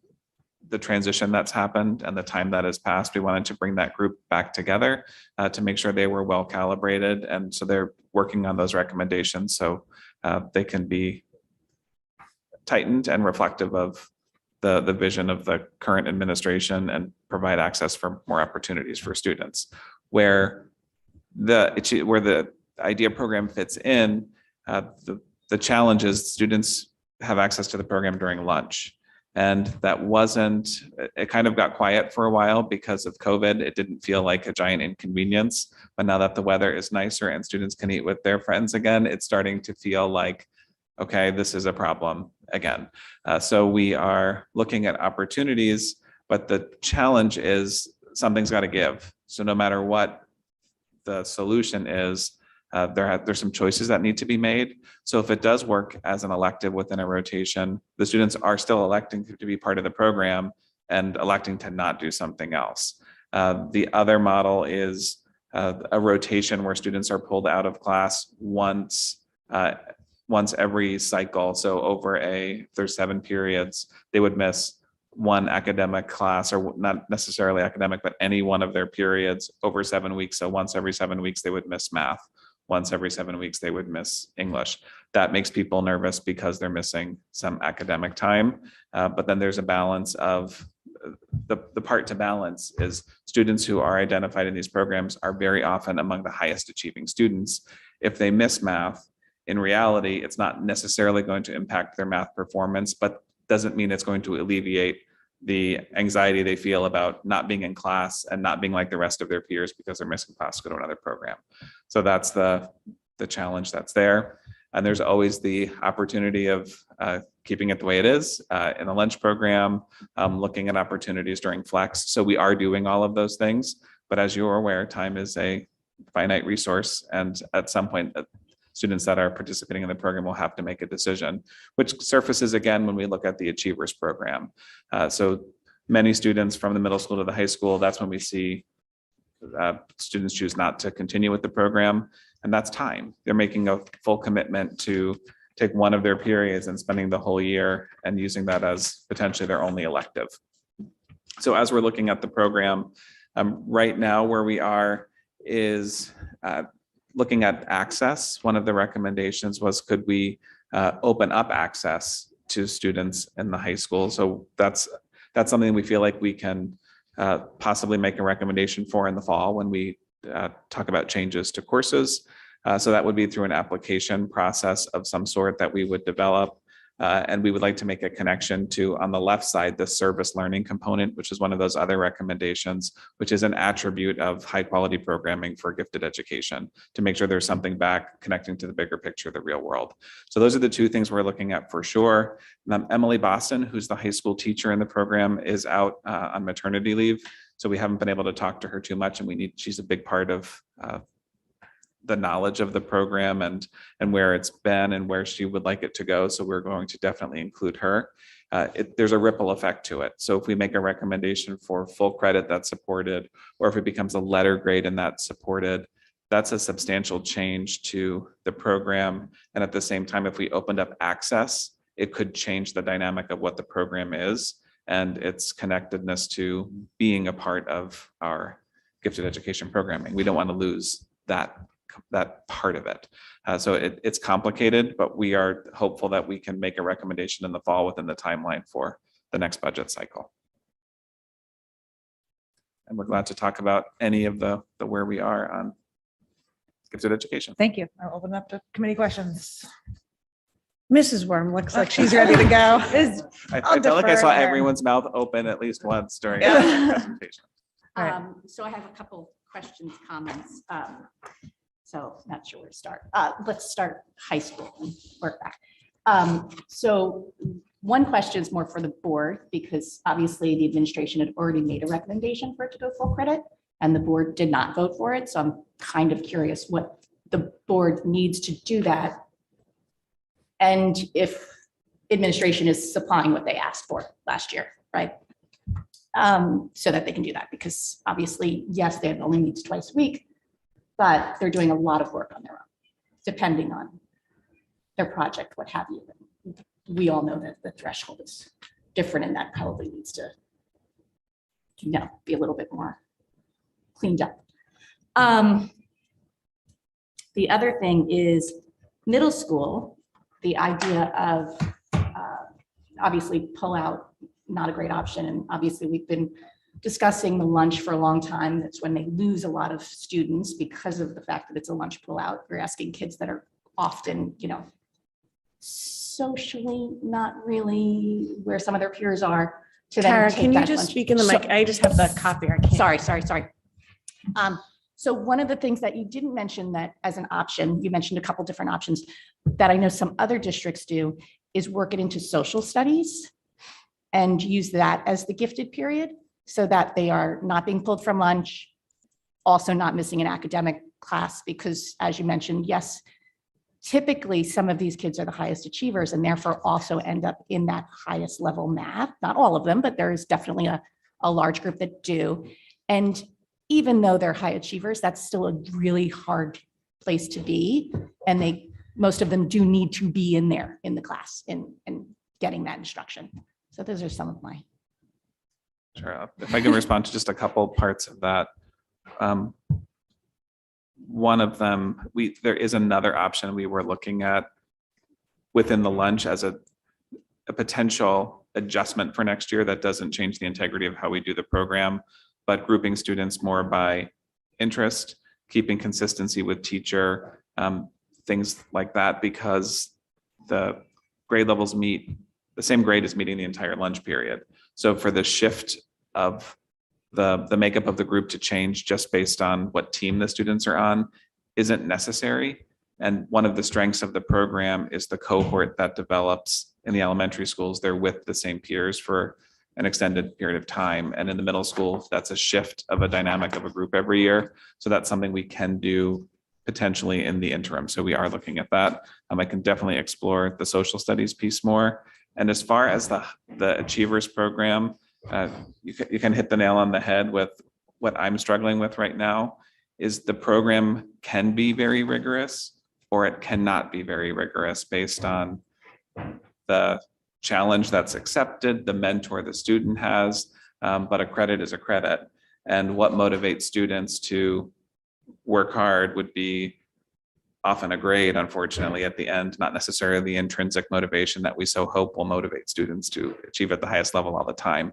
the transition that's happened and the time that has passed, we wanted to bring that group back together to make sure they were well calibrated. And so they're working on those recommendations so they can be tightened and reflective of the vision of the current administration and provide access for more opportunities for students. Where the IDEA program fits in, the challenge is students have access to the program during lunch. And that it kind of got quiet for a while because of COVID. It didn't feel like a giant inconvenience, but now that the weather is nicer and students can eat with their friends again, it's starting to feel like, okay, this is a problem again. So we are looking at opportunities, but the challenge is something's got to give. So no matter what the solution is, there's some choices that need to be made. So if it does work as an elective within a rotation, the students are still electing to be part of the program and electing to not do something else. The other model is a rotation where students are pulled out of class once every cycle. So if there's 7 periods, they would miss one academic class, or not necessarily academic, but any one of their periods over 7 weeks. So once every 7 weeks, they would miss math. Once every 7 weeks, they would miss English. That makes people nervous because they're missing some academic time. But then there's a balance of the part to balance is students who are identified in these programs are very often among the highest achieving students. If they miss math, in reality, it's not necessarily going to impact their math performance, but doesn't mean it's going to alleviate the anxiety they feel about not being in class and not being like the rest of their peers because they're missing class to go to another program. So that's the challenge that's there. And there's always the opportunity of keeping it the way it is in the lunch program, looking at opportunities during flex. So we are doing all of those things, but as you're aware, time is a finite resource. And at some point, students that are participating in the program will have to make a decision, which surfaces again when we look at the Achievers program. So many students from the middle school to the high school, that's when we see students choose not to continue with the program. And that's time. They're making a full commitment to take one of their periods and spending the whole year and using that as potentially their only elective. So as we're looking at the program, right now where we are is looking at access. One of the recommendations was, could we open up access to students in the high school? So that's something we feel like we can possibly make a recommendation for in the fall when we talk about changes to courses. So that would be through an application process of some sort that we would develop. And we would like to make a connection to, on the left side, the service learning component, which is one of those other recommendations, which is an attribute of high quality programming for gifted education, to make sure there's something back connecting to the bigger picture, the real world. So those are the two things we're looking at for sure. Emily Boston, who's the high school teacher in the program, is out on maternity leave. So we haven't been able to talk to her too much, and she's a big part of the knowledge of the program and where it's been and where she would like it to go. So we're going to definitely include her. There's a ripple effect to it. So if we make a recommendation for full credit that's supported, or if it becomes a letter grade and that's supported, that's a substantial change to the program. And at the same time, if we opened up access, it could change the dynamic of what the program is and its connectedness to being a part of our gifted education programming. We don't want to lose that part of it. So it's complicated, but we are hopeful that we can make a recommendation in the fall within the timeline for the next budget cycle. And we're glad to talk about any of the where we are on gifted education. Thank you. I'll open up to committee questions. Mrs. Worm looks like she's ready to go. I felt like I saw defer. everyone's mouth open at least once during the presentation. All right. So I have a couple questions, comments. So not sure where to start. Let's start high school and work back. So one question is more for the board, because obviously the administration had already made a recommendation for it to go full credit and the board did not vote for it. So I'm kind of curious what the board needs to do that. And if administration is supplying what they asked for last year, right? So that they can do that, because obviously, yes, they only meet twice a week, but they're doing a lot of work on their own, depending on their project, what have you. We all know that the threshold is different, and that probably needs to, be a little bit more cleaned up. The other thing is middle school, the idea of obviously pull out, not a great option. And obviously we've been discussing the lunch for a long time. That's when they lose a lot of students because of the fact that it's a lunch pullout. We're asking kids that are often, socially not really where some of their peers are to then Tara, take can you that just lunch. speak in the mic? I just have the copier. I can't. Sorry. So one of the things that you didn't mention that as an option, you mentioned a couple different options that I know some other districts do, is work it into social studies and use that as the gifted period so that they are not being pulled from lunch, also not missing an academic class, because as you mentioned, yes, typically some of these kids are the highest achievers and therefore also end up in that highest level math. Not all of them, but there is definitely a large group that do. And even though they're high achievers, that's still a really hard place to be. And most of them do need to be in there in the class and getting that instruction. So those are some of my. Sure. If I can respond to just a couple parts of that. One of them, there is another option we were looking at within the lunch as a potential adjustment for next year that doesn't change the integrity of how we do the program, but grouping students more by interest, keeping consistency with teacher, things like that, because the grade levels the same grade is meeting the entire lunch period. So for the shift of the makeup of the group to change just based on what team the students are on isn't necessary. And one of the strengths of the program is the cohort that develops in the elementary schools. They're with the same peers for an extended period of time. And in the middle school, that's a shift of a dynamic of a group every year. So that's something we can do potentially in the interim. So we are looking at that. I can definitely explore the social studies piece more. And as far as the Achievers program, you can hit the nail on the head with what I'm struggling with right now is the program can be very rigorous or it cannot be very rigorous based on the challenge that's accepted, the mentor the student has, but a credit is a credit. And what motivates students to work hard would be often a grade, unfortunately, at the end, not necessarily the intrinsic motivation that we so hope will motivate students to achieve at the highest level all the time.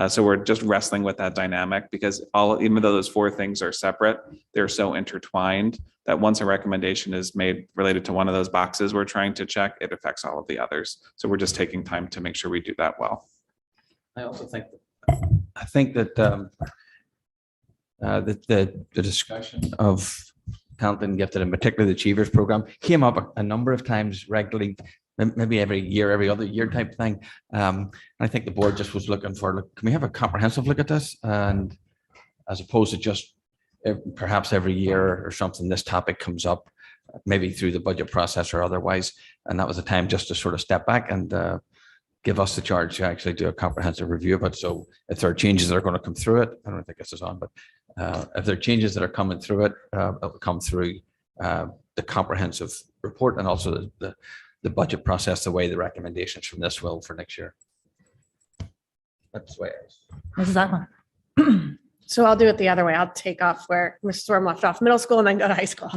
So we're just wrestling with that dynamic because even though those four things are separate, they're so intertwined that once a recommendation is made related to one of those boxes we're trying to check, it affects all of the others. So we're just taking time to make sure we do that well. I also think that the discussion of talented and gifted, and particularly the Achievers program, came up a number of times regularly, maybe every year, every other year type thing. And I think the board just was looking for, can we have a comprehensive look at this? And as opposed to just perhaps every year or something, this topic comes up, maybe through the budget process or otherwise. And that was a time just to sort of step back and give us the charge to actually do a comprehensive review of it. So if there are changes that are going to come through it, I don't think this is on, but if there are changes that are coming through it, it will come through the comprehensive report and also the budget process, the way the recommendations from this will for next year. That's the way it is. Mrs. Ackland. So I'll do it the other way. I'll take off where Mrs. Storm left off, middle school and then go to high school.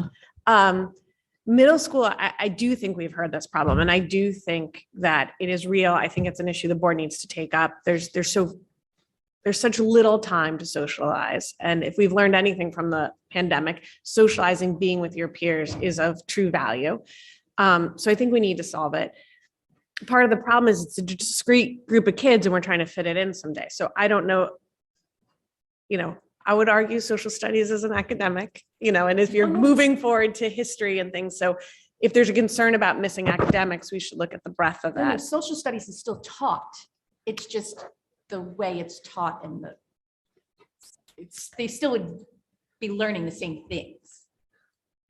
Middle school, I do think we've heard this problem, and I do think that it is real. I think it's an issue the board needs to take up. There's such little time to socialize. And if we've learned anything from the pandemic, socializing, being with your peers is of true value. So I think we need to solve it. Part of the problem is it's a discrete group of kids and we're trying to fit it in someday. So I don't know, I would argue social studies is an academic, and if you're moving forward to history and things. So if there's a concern about missing academics, we should look at the breadth of that. Social studies is still taught. It's just the way it's taught and they still would be learning the same things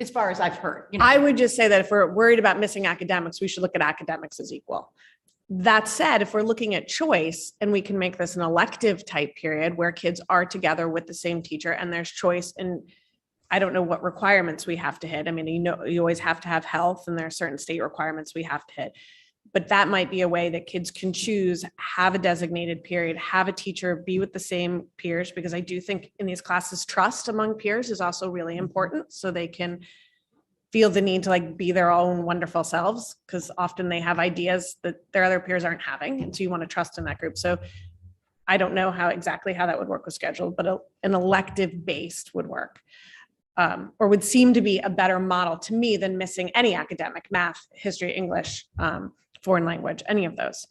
as far as I've heard. I would just say that if we're worried about missing academics, we should look at academics as equal. That said, if we're looking at choice and we can make this an elective type period where kids are together with the same teacher and there's choice, and I don't know what requirements we have to hit. I mean, you always have to have health and there are certain state requirements we have to hit. But that might be a way that kids can choose, have a designated period, have a teacher, be with the same peers, because I do think in these classes, trust among peers is also really important. So they can feel the need to be their own wonderful selves, because often they have ideas that their other peers aren't having. And so you want to trust in that group. So I don't know exactly how that would work with schedule, but an elective based would work. Or would seem to be a better model to me than missing any academic, math, history, English, foreign language, any of those.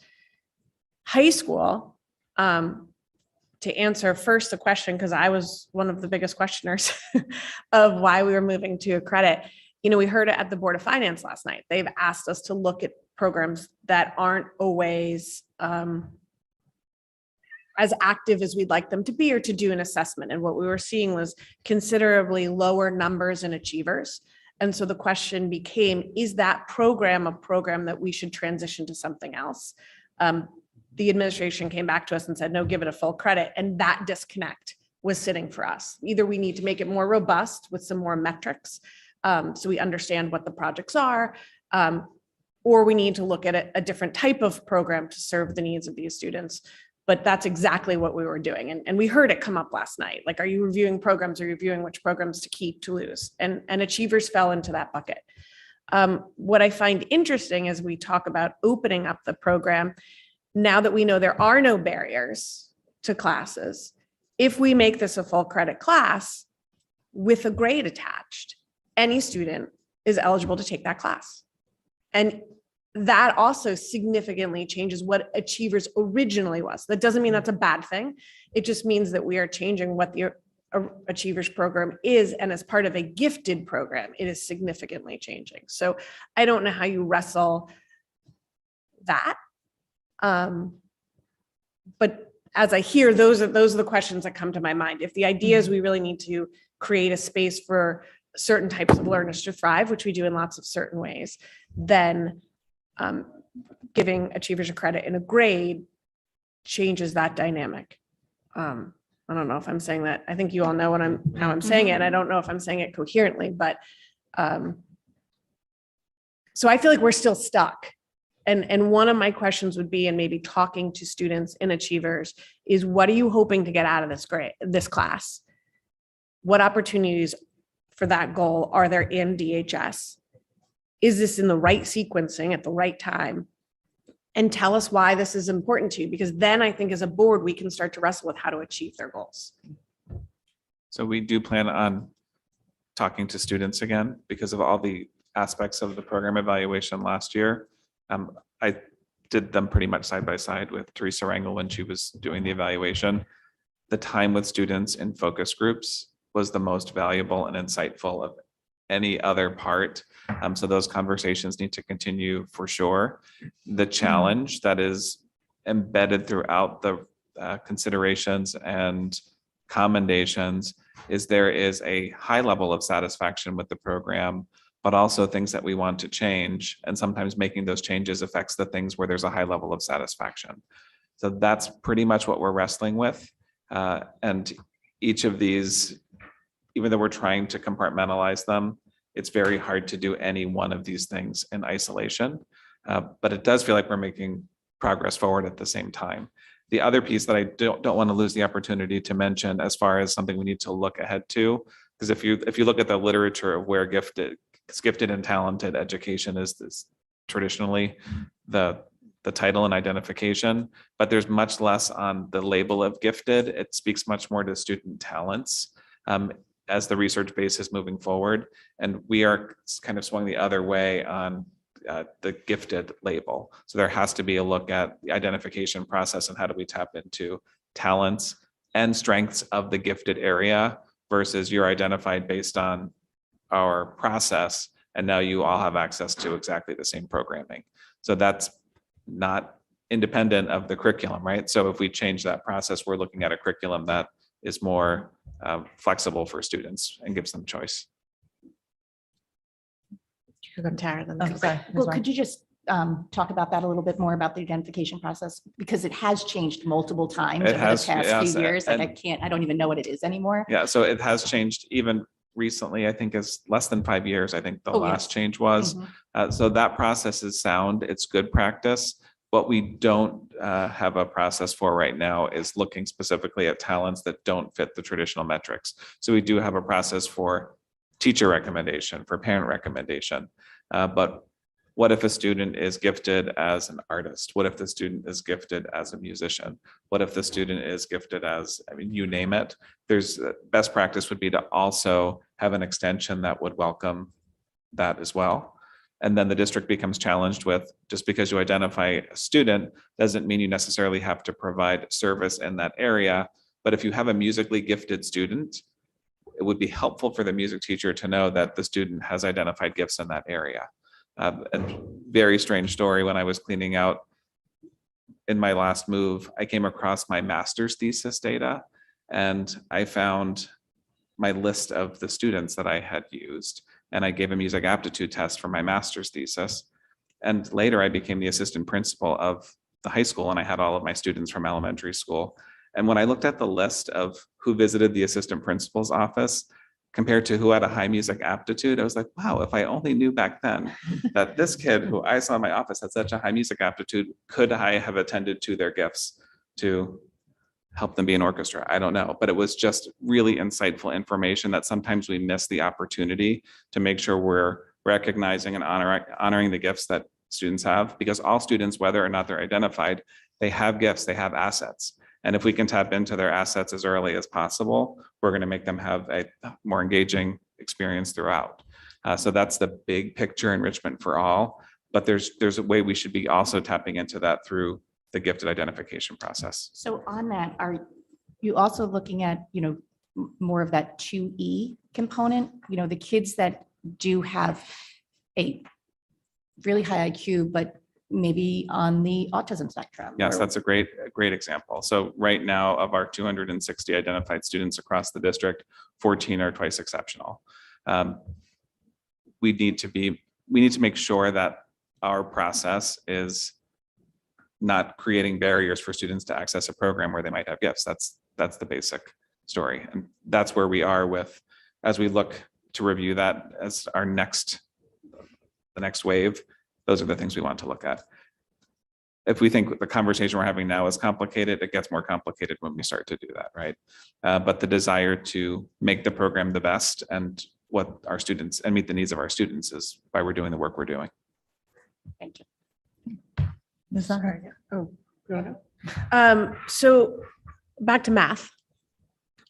High school, to answer first the question, because I was one of the biggest questioners of why we were moving to a credit. We heard it at the Board of Finance last night. They've asked us to look at programs that aren't always as active as we'd like them to be, or to do an assessment. And what we were seeing was considerably lower numbers in achievers. And so the question became, is that program a program that we should transition to something else? The administration came back to us and said, no, give it a full credit. And that disconnect was sitting for us. Either we need to make it more robust with some more metrics, so we understand what the projects are, or we need to look at a different type of program to serve the needs of these students. But that's exactly what we were doing. And we heard it come up last night. Are you reviewing programs? Are you reviewing which programs to keep, to lose? And achievers fell into that bucket. What I find interesting as we talk about opening up the program, now that we know there are no barriers to classes, if we make this a full credit class with a grade attached, any student is eligible to take that class. And that also significantly changes what achievers originally was. That doesn't mean that's a bad thing. It just means that we are changing what the achievers program is. And as part of a gifted program, it is significantly changing. So I don't know how you wrestle that. But as I hear, those are the questions that come to my mind. If the idea is we really need to create a space for certain types of learners to thrive, which we do in lots of certain ways, then giving achievers a credit in a grade changes that dynamic. I don't know if I'm saying that. I think you all know how I'm saying it. And I don't know if I'm saying it coherently, but so I feel like we're still stuck. And one of my questions would be, and maybe talking to students and achievers, is what are you hoping to get out of this class? What opportunities for that goal are there in DHS? Is this in the right sequencing at the right time? And tell us why this is important to you, because then I think as a board, we can start to wrestle with how to achieve their goals. So we do plan on talking to students again because of all the aspects of the program evaluation last year. I did them pretty much side by side with Teresa Rangel when she was doing the evaluation. The time with students in focus groups was the most valuable and insightful of any other part. So those conversations need to continue for sure. The challenge that is embedded throughout the considerations and commendations is there is a high level of satisfaction with the program, but also things that we want to change. And sometimes making those changes affects the things where there's a high level of satisfaction. So that's pretty much what we're wrestling with. And each of these, even though we're trying to compartmentalize them, it's very hard to do any one of these things in isolation. But it does feel like we're making progress forward at the same time. The other piece that I don't want to lose the opportunity to mention as far as something we need to look ahead to, because if you look at the literature of where gifted and talented education is traditionally the title and identification, but there's much less on the label of gifted. It speaks much more to student talents as the research base is moving forward. And we are kind of swung the other way on the gifted label. So there has to be a look at the identification process and how do we tap into talents and strengths of the gifted area versus you're identified based on our process. And now you all have access to exactly the same programming. So that's not independent of the curriculum, right? So if we change that process, we're looking at a curriculum that is more flexible for students and gives them choice. Tara, then Oh, next. sorry. Well, could you just talk about that a little bit more about the identification process? Because it has changed multiple times It over has, the past yes, few years. Like and- I don't even know what it is anymore. Yeah, so it has changed even recently. I think it's less than 5 years. I think the Oh, last yes. change was. Mhm. So that process is sound. It's good practice. What we don't have a process for right now is looking specifically at talents that don't fit the traditional metrics. So we do have a process for teacher recommendation, for parent recommendation. But what if a student is gifted as an artist? What if the student is gifted as a musician? What if the student is gifted as, I mean, you name it. There's best practice would be to also have an extension that would welcome that as well. And then the district becomes challenged with, just because you identify a student doesn't mean you necessarily have to provide service in that area. But if you have a musically gifted student, it would be helpful for the music teacher to know that the student has identified gifts in that area. And very strange story, when I was cleaning out in my last move, I came across my master's thesis data and I found my list of the students that I had used. And I gave a music aptitude test for my master's thesis. And later I became the assistant principal of the high school and I had all of my students from elementary school. And when I looked at the list of who visited the assistant principal's office compared to who had a high music aptitude, I was like, wow, if I only knew back then that this kid who I saw in my office had such a high music aptitude, could I have attended to their gifts to help them be an orchestra? I don't know, but it was just really insightful information that sometimes we miss the opportunity to make sure we're recognizing and honoring the gifts that students have, because all students, whether or not they're identified, they have gifts, they have assets. And if we can tap into their assets as early as possible, we're going to make them have a more engaging experience throughout. So that's the big picture enrichment for all. But there's a way we should be also tapping into that through the gifted identification process. So on that, are you also looking at, more of that 2E component? The kids that do have a really high IQ, but maybe on the autism spectrum? Yes, or- that's a great example. So right now, of our 260 identified students across the district, 14 are twice exceptional. we need to make sure that our process is not creating barriers for students to access a program where they might have gifts. That's the basic story. And that's where we are with, as we look to review that as the next wave, those are the things we want to look at. If we think the conversation we're having now is complicated, it gets more complicated when we start to do that, right? But the desire to make the program the best and what our students and meet the needs of our students is why we're doing the work we're doing. Thank you. So back to math.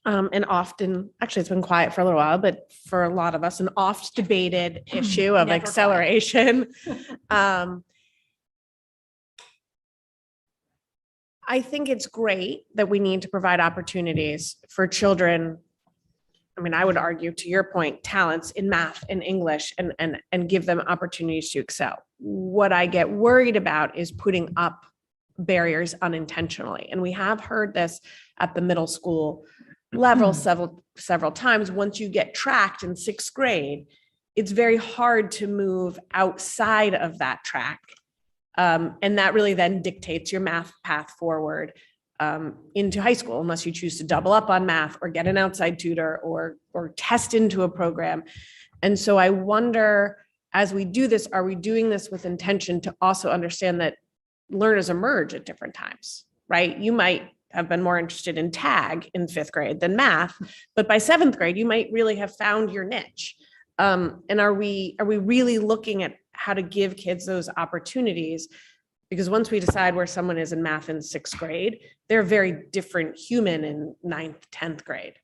And often, actually, it's been quiet for a little while, but for a lot of us, an oft debated issue of Never quiet. acceleration. I think it's great that we need to provide opportunities for children. I mean, I would argue, to your point, talents in math and English and give them opportunities to excel. What I get worried about is putting up barriers unintentionally. And we have heard this at the middle school level several times. Once you get tracked in sixth grade, it's very hard to move outside of that track. And that really then dictates your math path forward into high school, unless you choose to double up on math or get an outside tutor or test into a program. And so I wonder, as we do this, are we doing this with intention to also understand that learners emerge at different times, right? You might have been more interested in tag in fifth grade than math, but by seventh grade, you might really have found your niche. And are we really looking at how to give kids those opportunities? Because once we decide where someone is in math in sixth grade, they're a very different human in ninth, 10th grade.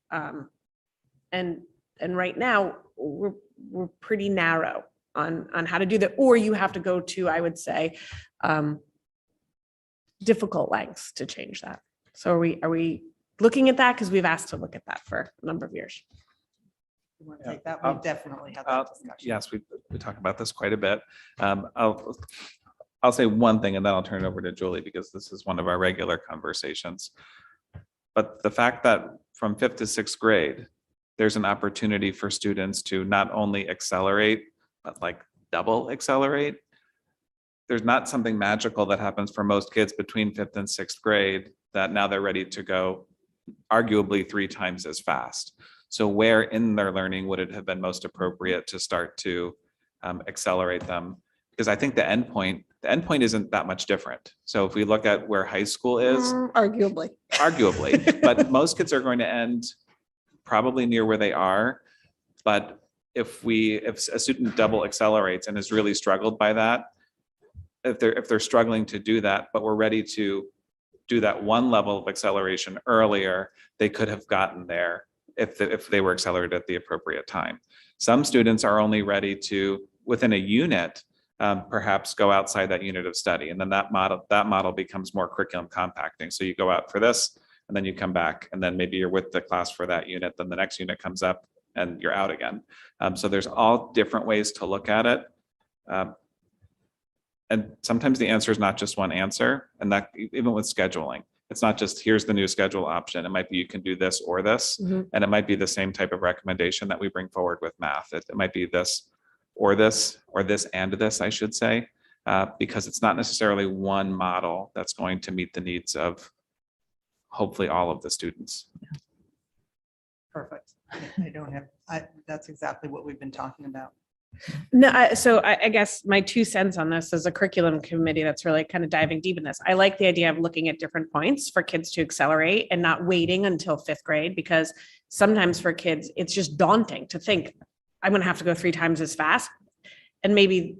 And right now we're pretty narrow on how to do that, or you have to go to, I would say, difficult lengths to change that. So are we looking at that? Because we've asked to look at that for a number of years. You want to take that? We definitely had that discussion. Yes, we talk about this quite a bit. I'll say one thing and then I'll turn it over to Julie because this is one of our regular conversations. But the fact that from fifth to sixth grade, there's an opportunity for students to not only accelerate, but like double accelerate. There's not something magical that happens for most kids between fifth and sixth grade that now they're ready to go arguably 3 times as fast. So where in their learning would it have been most appropriate to start to accelerate them? Because I think the endpoint isn't that much different. So if we look at where high school is, Arguably, but most kids are going to end probably near where they are. But if a student double accelerates and has really struggled by that, if they're struggling to do that, but we're ready to do that one level of acceleration earlier, they could have gotten there if they were accelerated at the appropriate time. Some students are only ready to, within a unit, perhaps go outside that unit of study. And then that model becomes more curriculum compacting. So you go out for this, and then you come back, and then maybe you're with the class for that unit, then the next unit comes up and you're out again. So there's all different ways to look at it. And sometimes the answer is not just one answer. And that even with scheduling, it's not just here's the new schedule option. It might be you can do this or this, and it might be the same type of recommendation that we bring forward with math. It might be this or this and this, I should say, because it's not necessarily one model that's going to meet the needs of hopefully all of the students. Perfect. That's exactly what we've been talking about. No, so I guess my 2 cents on this as a curriculum committee that's really kind of diving deep in this. I like the idea of looking at different points for kids to accelerate and not waiting until fifth grade, because sometimes for kids, it's just daunting to think I'm going to have to go 3 times as fast. And maybe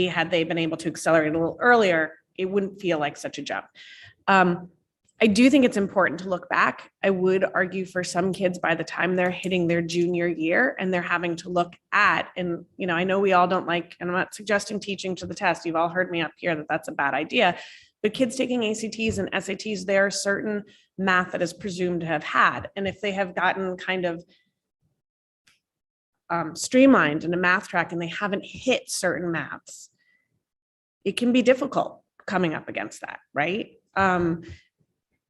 had they been able to accelerate a little earlier, it wouldn't feel like such a jump. I do think it's important to look back. I would argue for some kids, by the time they're hitting their junior year and they're having to look at, and I know we all don't like, and I'm not suggesting teaching to the test. You've all heard me up here that that's a bad idea, but kids taking ACTs and SATs, there are certain math that is presumed to have had. And if they have gotten kind of streamlined in a math track and they haven't hit certain maths, it can be difficult coming up against that, right?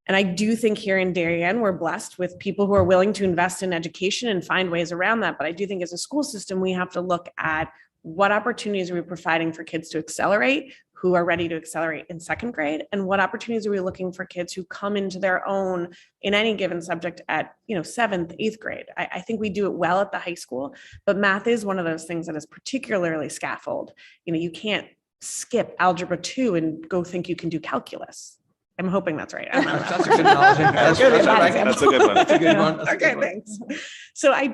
And I do think here in Darien, we're blessed with people who are willing to invest in education and find ways around that. But I do think as a school system, we have to look at what opportunities are we providing for kids to accelerate, who are ready to accelerate in second grade, and what opportunities are we looking for kids who come into their own in any given subject at, seventh, eighth grade. I think we do it well at the high school, but math is one of those things that is particularly scaffold. You can't skip algebra 2 and go think you can do calculus. I'm hoping that's right. I don't know. That's a good analogy. That's Good I like it. example. That's a good one. That's a good one. That's a Okay, good one. thanks. So I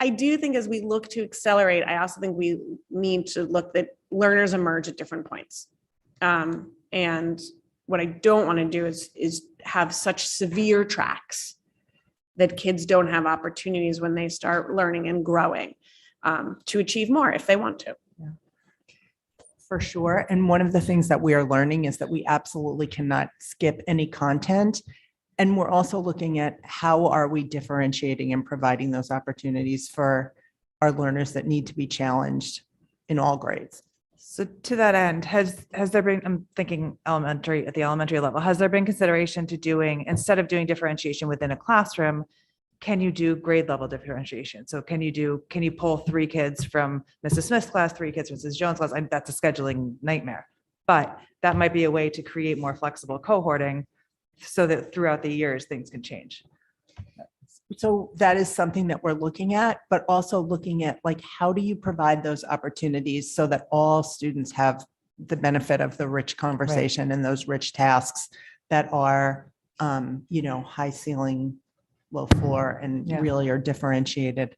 do think as we look to accelerate, I also think we need to look that learners emerge at different points. And what I don't want to do is have such severe tracks that kids don't have opportunities when they start learning and growing to achieve more if they want to. For sure. And one of the things that we are learning is that we absolutely cannot skip any content. And we're also looking at how are we differentiating and providing those opportunities for our learners that need to be challenged in all grades. So to that end, has there been, I'm thinking at the elementary level, has there been consideration to doing, instead of doing differentiation within a classroom, can you do grade level differentiation? So can you pull 3 kids from Mrs. Smith's class, 3 kids from Mrs. Jones' class? That's a scheduling nightmare, but that might be a way to create more flexible cohorting so that throughout the years, things can change. So that is something that we're looking at, but also looking at how do you provide those opportunities so that all students have the benefit of the rich conversation and those rich tasks that are, high ceiling, low floor, and Yeah. really are differentiated.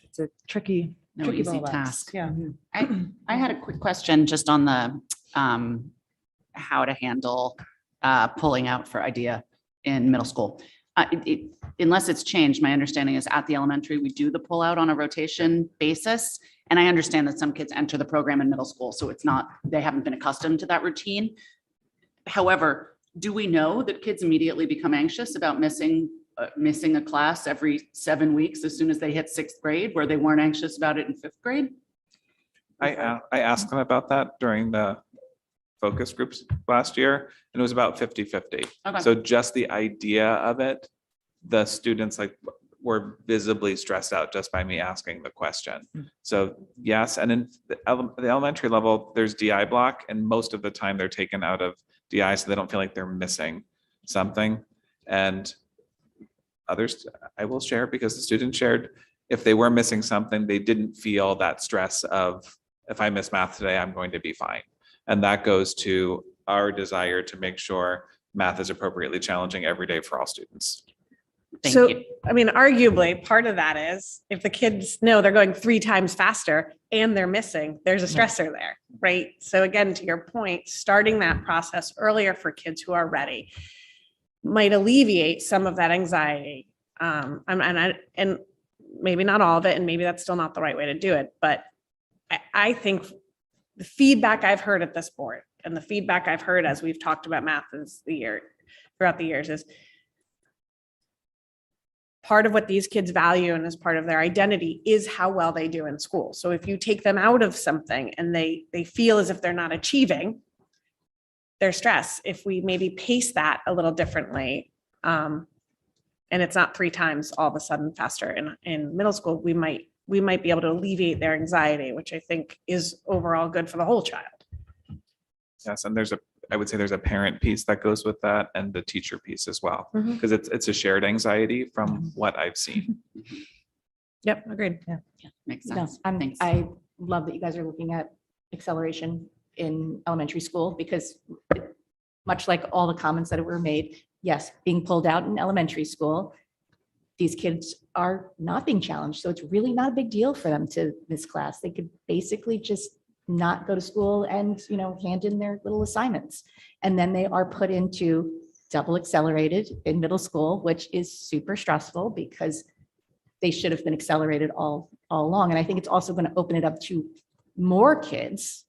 It's a tricky No easy ball of wax. task. Yeah. I had a quick question just on the how to handle pulling out for idea in middle school. Unless it's changed, my understanding is at the elementary, we do the pull out on a rotation basis. And I understand that some kids enter the program in middle school, so they haven't been accustomed to that routine. However, do we know that kids immediately become anxious about missing a class every 7 weeks as soon as they hit 6th grade, where they weren't anxious about it in 5th grade? I asked them about that during the focus groups last year, and it was about 50-50. Okay. So just the idea of it, the students were visibly stressed out just by me asking the question. So yes, and in the elementary level, there's DI block, and most of the time they're taken out of DI so they don't feel like they're missing something. And others, I will share because the students shared, if they were missing something, they didn't feel that stress of, if I miss math today, I'm going to be fine. And that goes to our desire to make sure math is appropriately challenging every day for all students. Thank So, you. arguably part of that is if the kids know they're going 3 times faster and they're missing, there's a stressor there, right? So again, to your point, starting that process earlier for kids who are ready might alleviate some of that anxiety. And maybe not all of it, and maybe that's still not the right way to do it, but I think the feedback I've heard at this board and the feedback I've heard as we've talked about math throughout the years is part of what these kids value and as part of their identity is how well they do in school. So if you take them out of something and they feel as if they're not achieving, their stress, if we maybe pace that a little differently, and it's not 3 times all of a sudden faster in middle school, we might be able to alleviate their anxiety, which I think is overall good for the whole child. Yes, and I would say there's a parent piece that goes with that and the teacher piece as well, Mhm. because it's a shared anxiety from what I've seen. Yep, agreed. Yeah, makes No, sense. Thanks. I love that you guys are looking at acceleration in elementary school because much like all the comments that were made, yes, being pulled out in elementary school, these kids are not being challenged. So it's really not a big deal for them to miss class. They could basically just not go to school and, hand in their little assignments. And then they are put into double accelerated in middle school, which is super stressful because they should have been accelerated all along. And I think it's also going to open it up to more kids,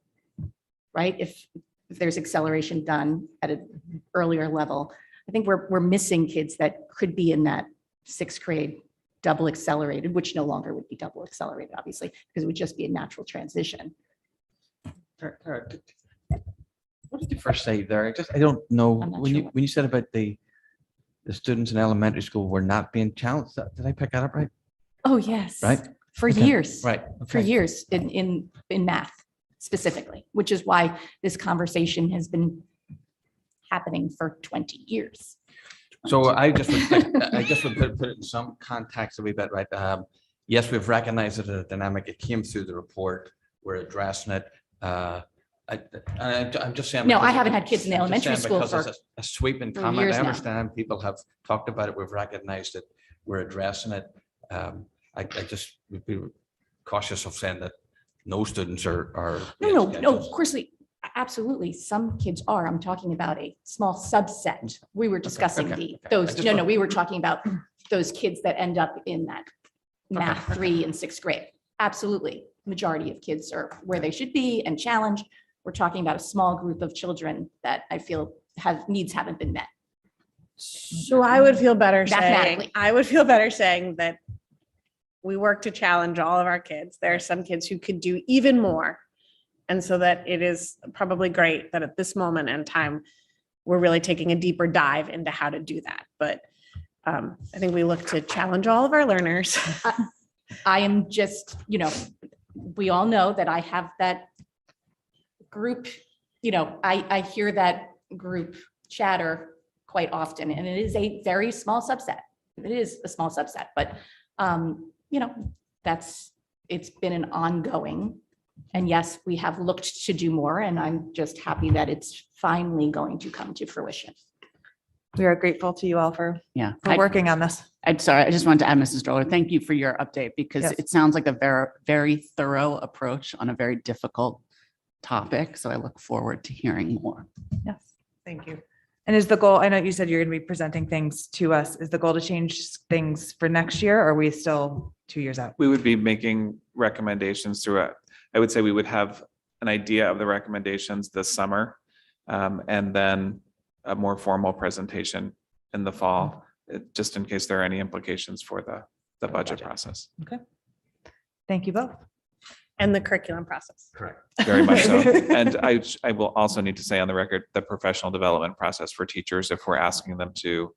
right? If there's acceleration done at an earlier level, I think we're missing kids that could be in that 6th grade double accelerated, which no longer would be double accelerated, obviously, because it would just be a natural transition. What did you first say there? I don't know. I'm not When sure you what- when you said about the the students in elementary school were not being challenged. Did I pick that up right? Oh, yes. Right? For Okay. years. Right. For okay. years in math specifically, which is why this conversation has been happening for 20 years. So I just would put it in some context a wee bit, right? Yes, we've recognized it as a dynamic. It came through the report. We're addressing it. I'm just saying. No, I because- haven't had kids in I'm just elementary saying school because for it's a sweeping for comment. years I now. understand people have talked about it. We've recognized it. We're addressing it. I just would be cautious of saying that no students are. being No, of scheduled. course, absolutely. Some kids are. I'm talking about a small subset. We were discussing okay. I those, just no, want- we were talking about those kids that end up in that math 3 and 6th grade. Absolutely. Majority of kids are where they should be and challenged. We're talking about a small group of children that I feel needs haven't been met. So I would feel better saying, Mathematically. I would feel better saying that we work to challenge all of our kids. There are some kids who could do even more. And so that it is probably great that at this moment in time, we're really taking a deeper dive into how to do that. But I think we look to challenge all of our learners. I am just, we all know that I have that group, I hear that group chatter quite often, and it is a very small subset. It is a small subset, but, it's been an ongoing. And yes, we have looked to do more, and I'm just happy that it's finally going to come to fruition. We are grateful to you all for I- working on this. I'm sorry, I just wanted to add, Mrs. Stroller, thank you for your update because Yes. it sounds like a very, very thorough approach on a very difficult topic. So I look forward to hearing more. Yes, thank you. And is the goal, I know you said you're going to be presenting things to us. Is the goal to change things for next year? Or are we still 2 years out? We would be making recommendations throughout. I would say we would have an idea of the recommendations this summer, and then a more formal presentation in the fall, just in case there are any implications for the budget process. Thank you both. And the curriculum process. Correct. Very much so. And I will also need to say on the record, the professional development process for teachers, if we're asking them to,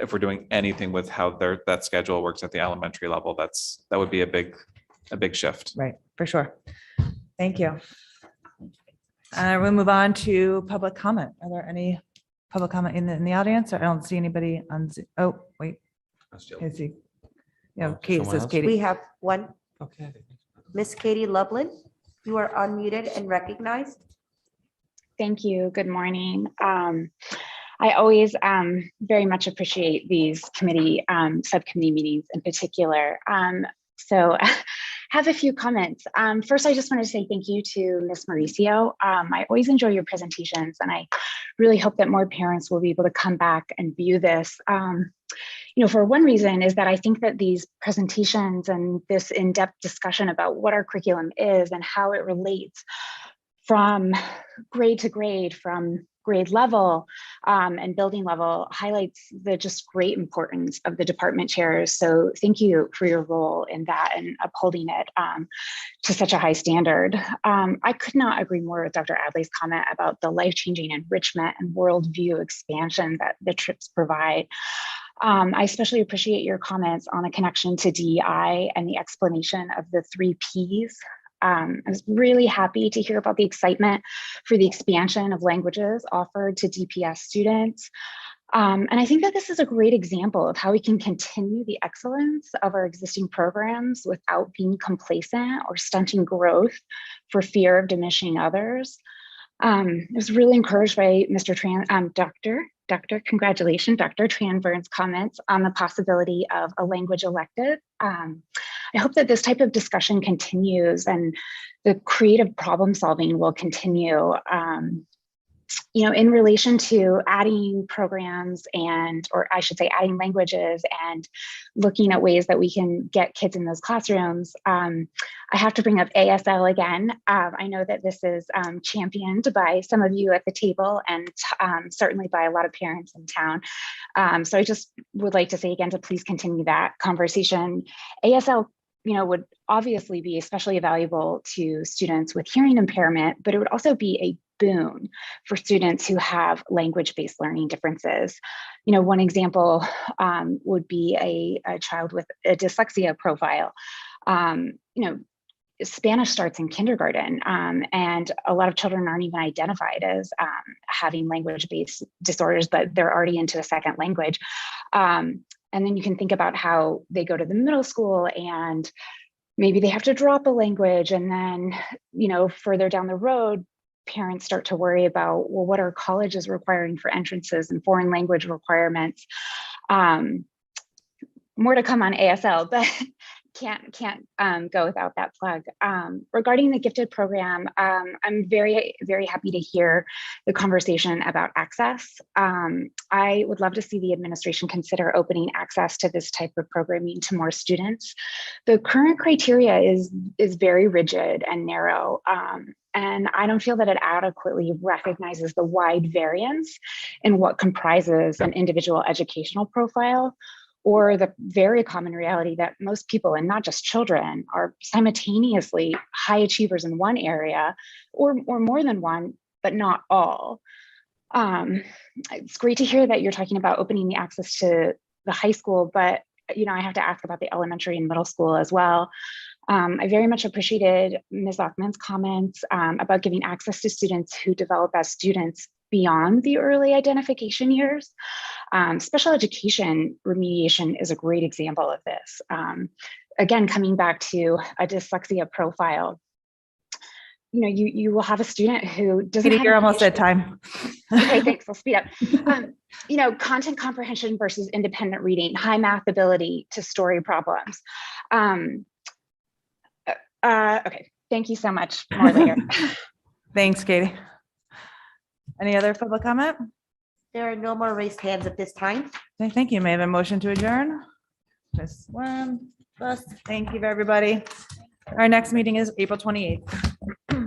if we're doing anything with how that schedule works at the elementary level, that would be a big shift. Right, for sure. Thank you. We'll move on to public comment. Are there any public comment in the audience? Or I don't see anybody on Zoom. Oh, wait. I see. Yeah, Oh, Kate someone says else? Katie. We have one, Okay. Miss Katie Loveland. You are unmuted and recognized. Thank you. Good morning. I always very much appreciate these subcommittee meetings in particular. So have a few comments. First, I just want to say thank you to Ms. Mauricio. I always enjoy your presentations, and I really hope that more parents will be able to come back and view this. For one reason is that I think that these presentations and this in-depth discussion about what our curriculum is and how it relates from grade to grade, from grade level and building level highlights the just great importance of the department chairs. So thank you for your role in that and upholding it to such a high standard. I could not agree more with Dr. Adley's comment about the life-changing enrichment and worldview expansion that the trips provide. I especially appreciate your comments on a connection to DEI and the explanation of the 3 Ps. I was really happy to hear about the excitement for the expansion of languages offered to DPS students. And I think that this is a great example of how we can continue the excellence of our existing programs without being complacent or stunting growth for fear of diminishing others. I was really encouraged by congratulations, Dr. Tramberg's comments on the possibility of a language elective. I hope that this type of discussion continues and the creative problem solving will continue. In relation to adding programs or I should say adding languages and looking at ways that we can get kids in those classrooms, I have to bring up ASL again. I know that this is championed by some of you at the table and certainly by a lot of parents in town. So I just would like to say again to please continue that conversation. ASL would obviously be especially valuable to students with hearing impairment, but it would also be a boon for students who have language-based learning differences. You know, one example would be a child with a dyslexia profile. You know, Spanish starts in kindergarten, and a lot of children aren't even identified as having language-based disorders, but they're already into a second language. And then you can think about how they go to the middle school and maybe they have to drop a language. And then, you know, further down the road, parents start to worry about, well, what are colleges requiring for entrances and foreign language requirements? More to come on ASL, but can't go without that plug. Regarding the gifted program, I'm very, very happy to hear the conversation about access. I would love to see the administration consider opening access to this type of programming to more students. The current criteria is very rigid and narrow, and I don't feel that it adequately recognizes the wide variance in what comprises an individual educational profile, or the very common reality that most people, and not just children, are simultaneously high achievers in one area, or more than one, but not all. It's great to hear that you're talking about opening the access to the high school, but you know, I have to ask about the elementary and middle school as well. I very much appreciated Ms. Ockman's comments about giving access to students who develop as students beyond the early identification years. Special education remediation is a great example of this. Again, coming back to a dyslexia profile, you know, you will have a student who doesn't have You're any almost at issue- time. Okay, thanks, I'll speed up. You know, content comprehension versus independent reading, high math ability to story problems. Okay, thank you so much. More later. Thanks, Katie. Any other public comment? There are no more raised hands at this time. Okay, thank you. May I have a motion to adjourn? Ms. Worm, first. Thank you, everybody. Our next meeting is April 28th.